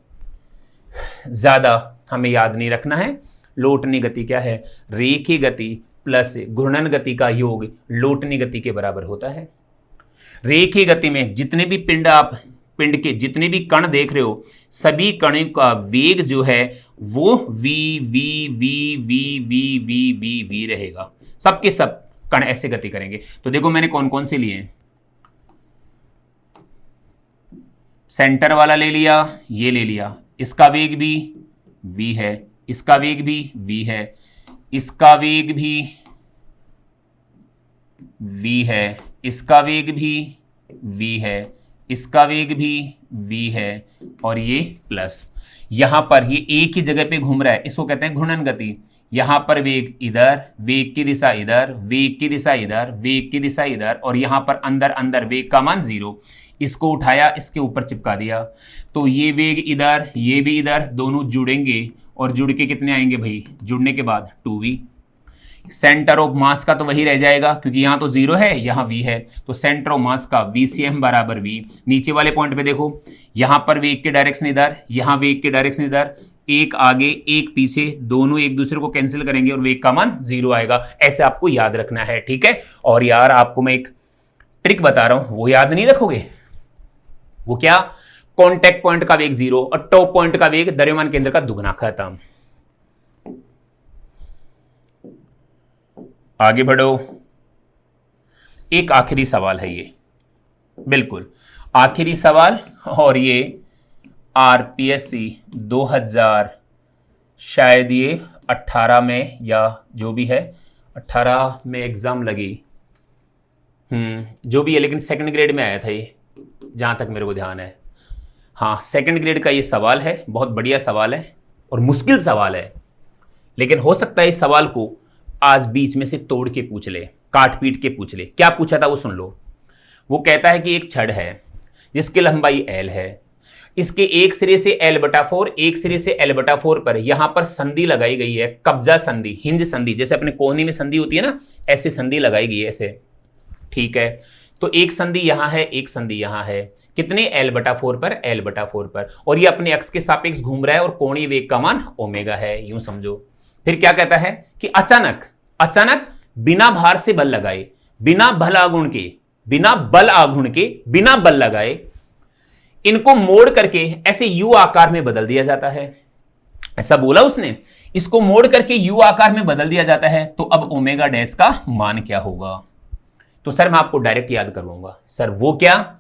ज्यादा हमें याद नहीं रखना है। लोटनी गति क्या है, रेखीय गति प्लस घूर्णन गति का योग लोटनी गति के बराबर होता है। रेखीय गति में जितने भी पिंड के जितने भी कण देख रहे हो, सभी कणों का वेग जो है वो v v v v v v v v रहेगा। सबके सब कण ऐसे गति करेंगे। तो देखो मैंने कौन कौन से लिए, सेंटर वाला ले लिया, ये ले लिया, इसका वेग भी v है, इसका वेग भी v है, इसका वेग भी v है, इसका वेग भी v है, इसका वेग भी v है और ये प्लस। यहां पर ये एक ही जगह पे घूम रहा है, इसको कहते हैं घूर्णन गति। यहां पर वेग इधर, वेग की दिशा इधर, वेग की दिशा इधर, वेग की दिशा इधर और यहां पर अंदर अंदर वेग का मान 0। इसको उठाया, इसके ऊपर चिपका दिया, तो ये वेग इधर, ये भी इधर, दोनों जुड़ेंगे और जुड़ के कितने आएंगे भाई, जुड़ने के बाद 2v। सेंटर ऑफ मास का तो वही रह जाएगा क्योंकि यहां तो 0 है, यहां v है, तो सेंटर ऑफ मास का VCM बराबर v। नीचे वाले पॉइंट पे देखो, यहां पर वेग के डायरेक्शन इधर, यहां वेग के डायरेक्शन इधर, एक आगे एक पीछे, दोनों एक दूसरे को कैंसिल करेंगे और वेग का मान 0 आएगा। ऐसे आपको याद रखना है, ठीक है। और यार आपको मैं एक ट्रिक बता रहा हूं, वो याद नहीं रखोगे, वो क्या, कॉन्टैक्ट पॉइंट का वेग 0 और टॉप पॉइंट का वेग द्रव्यमान केंद्र का दुगना। खत्म। आगे बढ़ो, एक आखिरी सवाल है ये, बिल्कुल आखिरी सवाल, और ये RPSC 2000 शायद ये 18 में या जो भी है 18 में एग्जाम लगी, जो भी है, लेकिन सेकंड ग्रेड में आया था ये, जहां तक मेरे को ध्यान है। हाँ, सेकंड ग्रेड का ये सवाल है, बहुत बढ़िया सवाल है और मुश्किल सवाल है, लेकिन हो सकता है इस सवाल को आज बीच में से तोड़ के पूछ ले, काट पीट के पूछ ले। क्या पूछा था वो सुन लो। वो कहता है कि एक छड़ है जिसकी लंबाई l है, इसके एक सिरे से l/4, एक सिरे से l/4 पर यहां पर संधि लगाई गई है, कब्जा संधि, हिंज संधि, जैसे अपने कोहनी में संधि होती है ना, ऐसे संधि लगाई गई है ऐसे, ठीक है। तो एक संधि यहां है, एक संधि यहां है, कितने l/4 पर, l/4 पर, और ये अपने अक्ष के सापेक्ष घूम रहा है और कोणीय वेग का मान ओमेगा है, यूं समझो। फिर क्या कहता है कि अचानक बिना भार से बल लगाए, बिना बल आघूर्ण के, बिना बल आघूर्ण के, बिना बल लगाए, इनको मोड़ करके ऐसे यू आकार में बदल दिया जाता है। ऐसा बोला उसने, इसको मोड़ करके यू आकार में बदल दिया जाता है, तो अब ओमेगा डैश का मान क्या होगा। तो सर मैं आपको डायरेक्ट याद करवाऊंगा। सर वो क्या,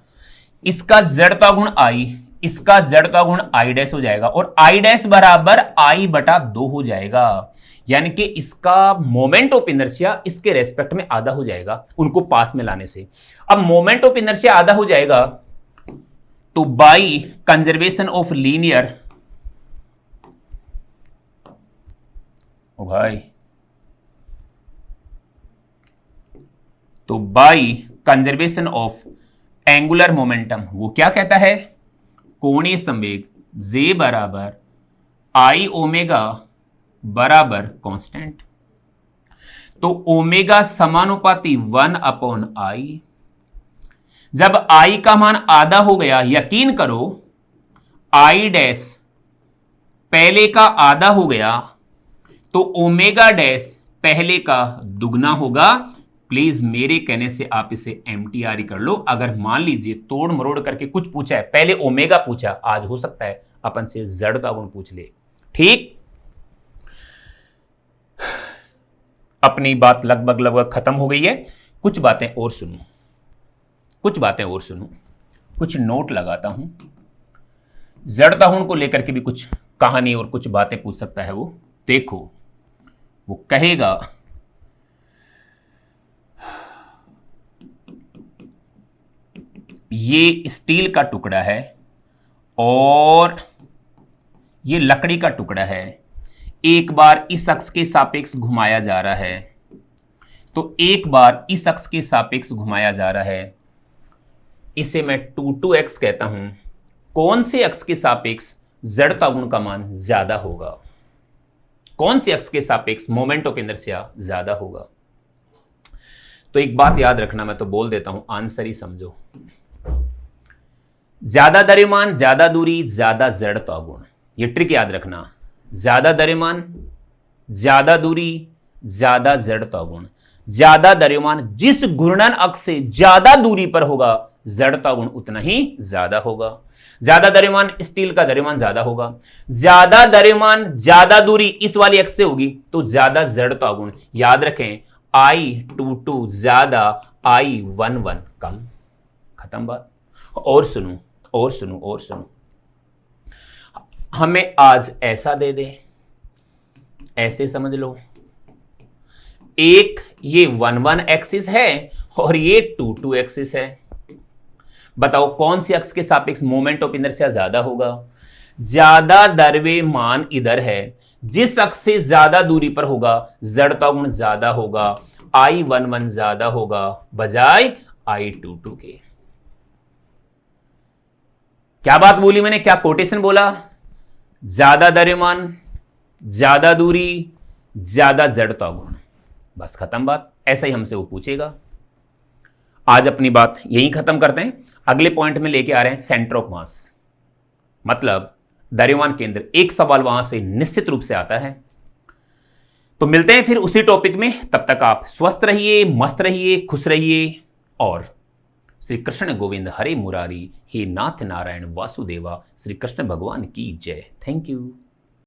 इसका जड़ता गुण आई, इसका जड़ता गुण आई डैश हो जाएगा और आई डैश बराबर I/2 हो जाएगा, यानी कि इसका मोमेंट ऑफ इनर्शिया इसके रेस्पेक्ट में आधा हो जाएगा उनको पास में लाने से। अब मोमेंट ऑफ इनर्शिया आधा हो जाएगा तो बाई कंजर्वेशन ऑफ लीनियर, ओ भाई, तो by conservation of angular momentum, वो क्या कहता है, कोणीय संवेग J बराबर I ओमेगा बराबर कांस्टेंट। तो ओमेगा समानुपाती 1/I। जब I का मान आधा हो गया, यकीन करो I डैश पहले का आधा हो गया, तो ओमेगा डैश पहले का दुगना होगा। प्लीज मेरे कहने से आप इसे MTR कर लो। अगर मान लीजिए तोड़ मरोड़ करके कुछ पूछा है, पहले ओमेगा पूछा, आज हो सकता है अपन से Z का गुण पूछ ले, ठीक। अपनी बात लगभग लगभग खत्म हो गई है। कुछ बातें और सुनो, कुछ बातें और सुनो, कुछ नोट लगाता हूं। जड़ता हूं को लेकर के भी कुछ कहानी और कुछ बातें पूछ सकता है वो। देखो, वो कहेगा ये स्टील का टुकड़ा है और ये लकड़ी का टुकड़ा है, एक बार इस अक्ष के सापेक्ष घुमाया जा रहा है, तो एक बार इस अक्ष के सापेक्ष घुमाया जा रहा है, इसे मैं 2x कहता हूं। कौन से अक्ष के सापेक्ष जड़ता गुण का मान ज्यादा होगा? कौन से अक्ष के सापेक्ष मोमेंट ऑफ इनर्शिया ज्यादा होगा? तो एक बात याद रखना, मैं तो बोल देता हूं, आंसर ही समझो। ज्यादा द्रव्यमान, ज्यादा दूरी, ज्यादा जड़ता गुण। ये ट्रिक याद रखना। ज्यादा द्रव्यमान, ज्यादा दूरी, ज्यादा जड़ता गुण। ज्यादा द्रव्यमान जिस घूर्णन अक्ष से ज्यादा दूरी पर होगा, जड़ता गुण उतना ही ज्यादा होगा। ज्यादा द्रव्यमान, स्टील का द्रव्यमान ज्यादा होगा। ज्यादा द्रव्यमान, ज्यादा दूरी इस वाली अक्ष से होगी तो ज्यादा जड़ता गुण। याद रखें, I22 ज्यादा, I11 कम। खत्म बात। और सुनो, और सुनो, और सुनो, हमें आज ऐसा दे दे, ऐसे समझ लो, एक ये 1 एक्सिस है और ये 2 एक्सिस है। बताओ कौन सी अक्ष के सापेक्ष मोमेंट ऑफ इनर्शिया ज्यादा होगा? ज्यादा द्रव्यमान इधर है, जिस अक्ष से ज्यादा दूरी पर होगा जड़ता गुण ज्यादा होगा, I11 ज्यादा होगा बजाय I22 के। क्या बात बोली मैंने, क्या कोटेशन बोला? ज्यादा द्रव्यमान, ज्यादा दूरी, ज्यादा जड़ता गुण। बस खत्म बात। ऐसा ही हमसे वो पूछेगा। आज अपनी बात यहीं खत्म करते हैं। अगले पॉइंट में लेके आ रहे हैं सेंटर ऑफ मास, मतलब द्रव्यमान केंद्र। एक सवाल वहां से निश्चित रूप से आता है। तो मिलते हैं फिर उसी टॉपिक में। तब तक आप स्वस्थ रहिए, मस्त रहिए, खुश रहिए और श्री कृष्ण गोविंद हरे मुरारी, हे नाथ नारायण वासुदेवा, श्री कृष्ण भगवान की जय। Thank you.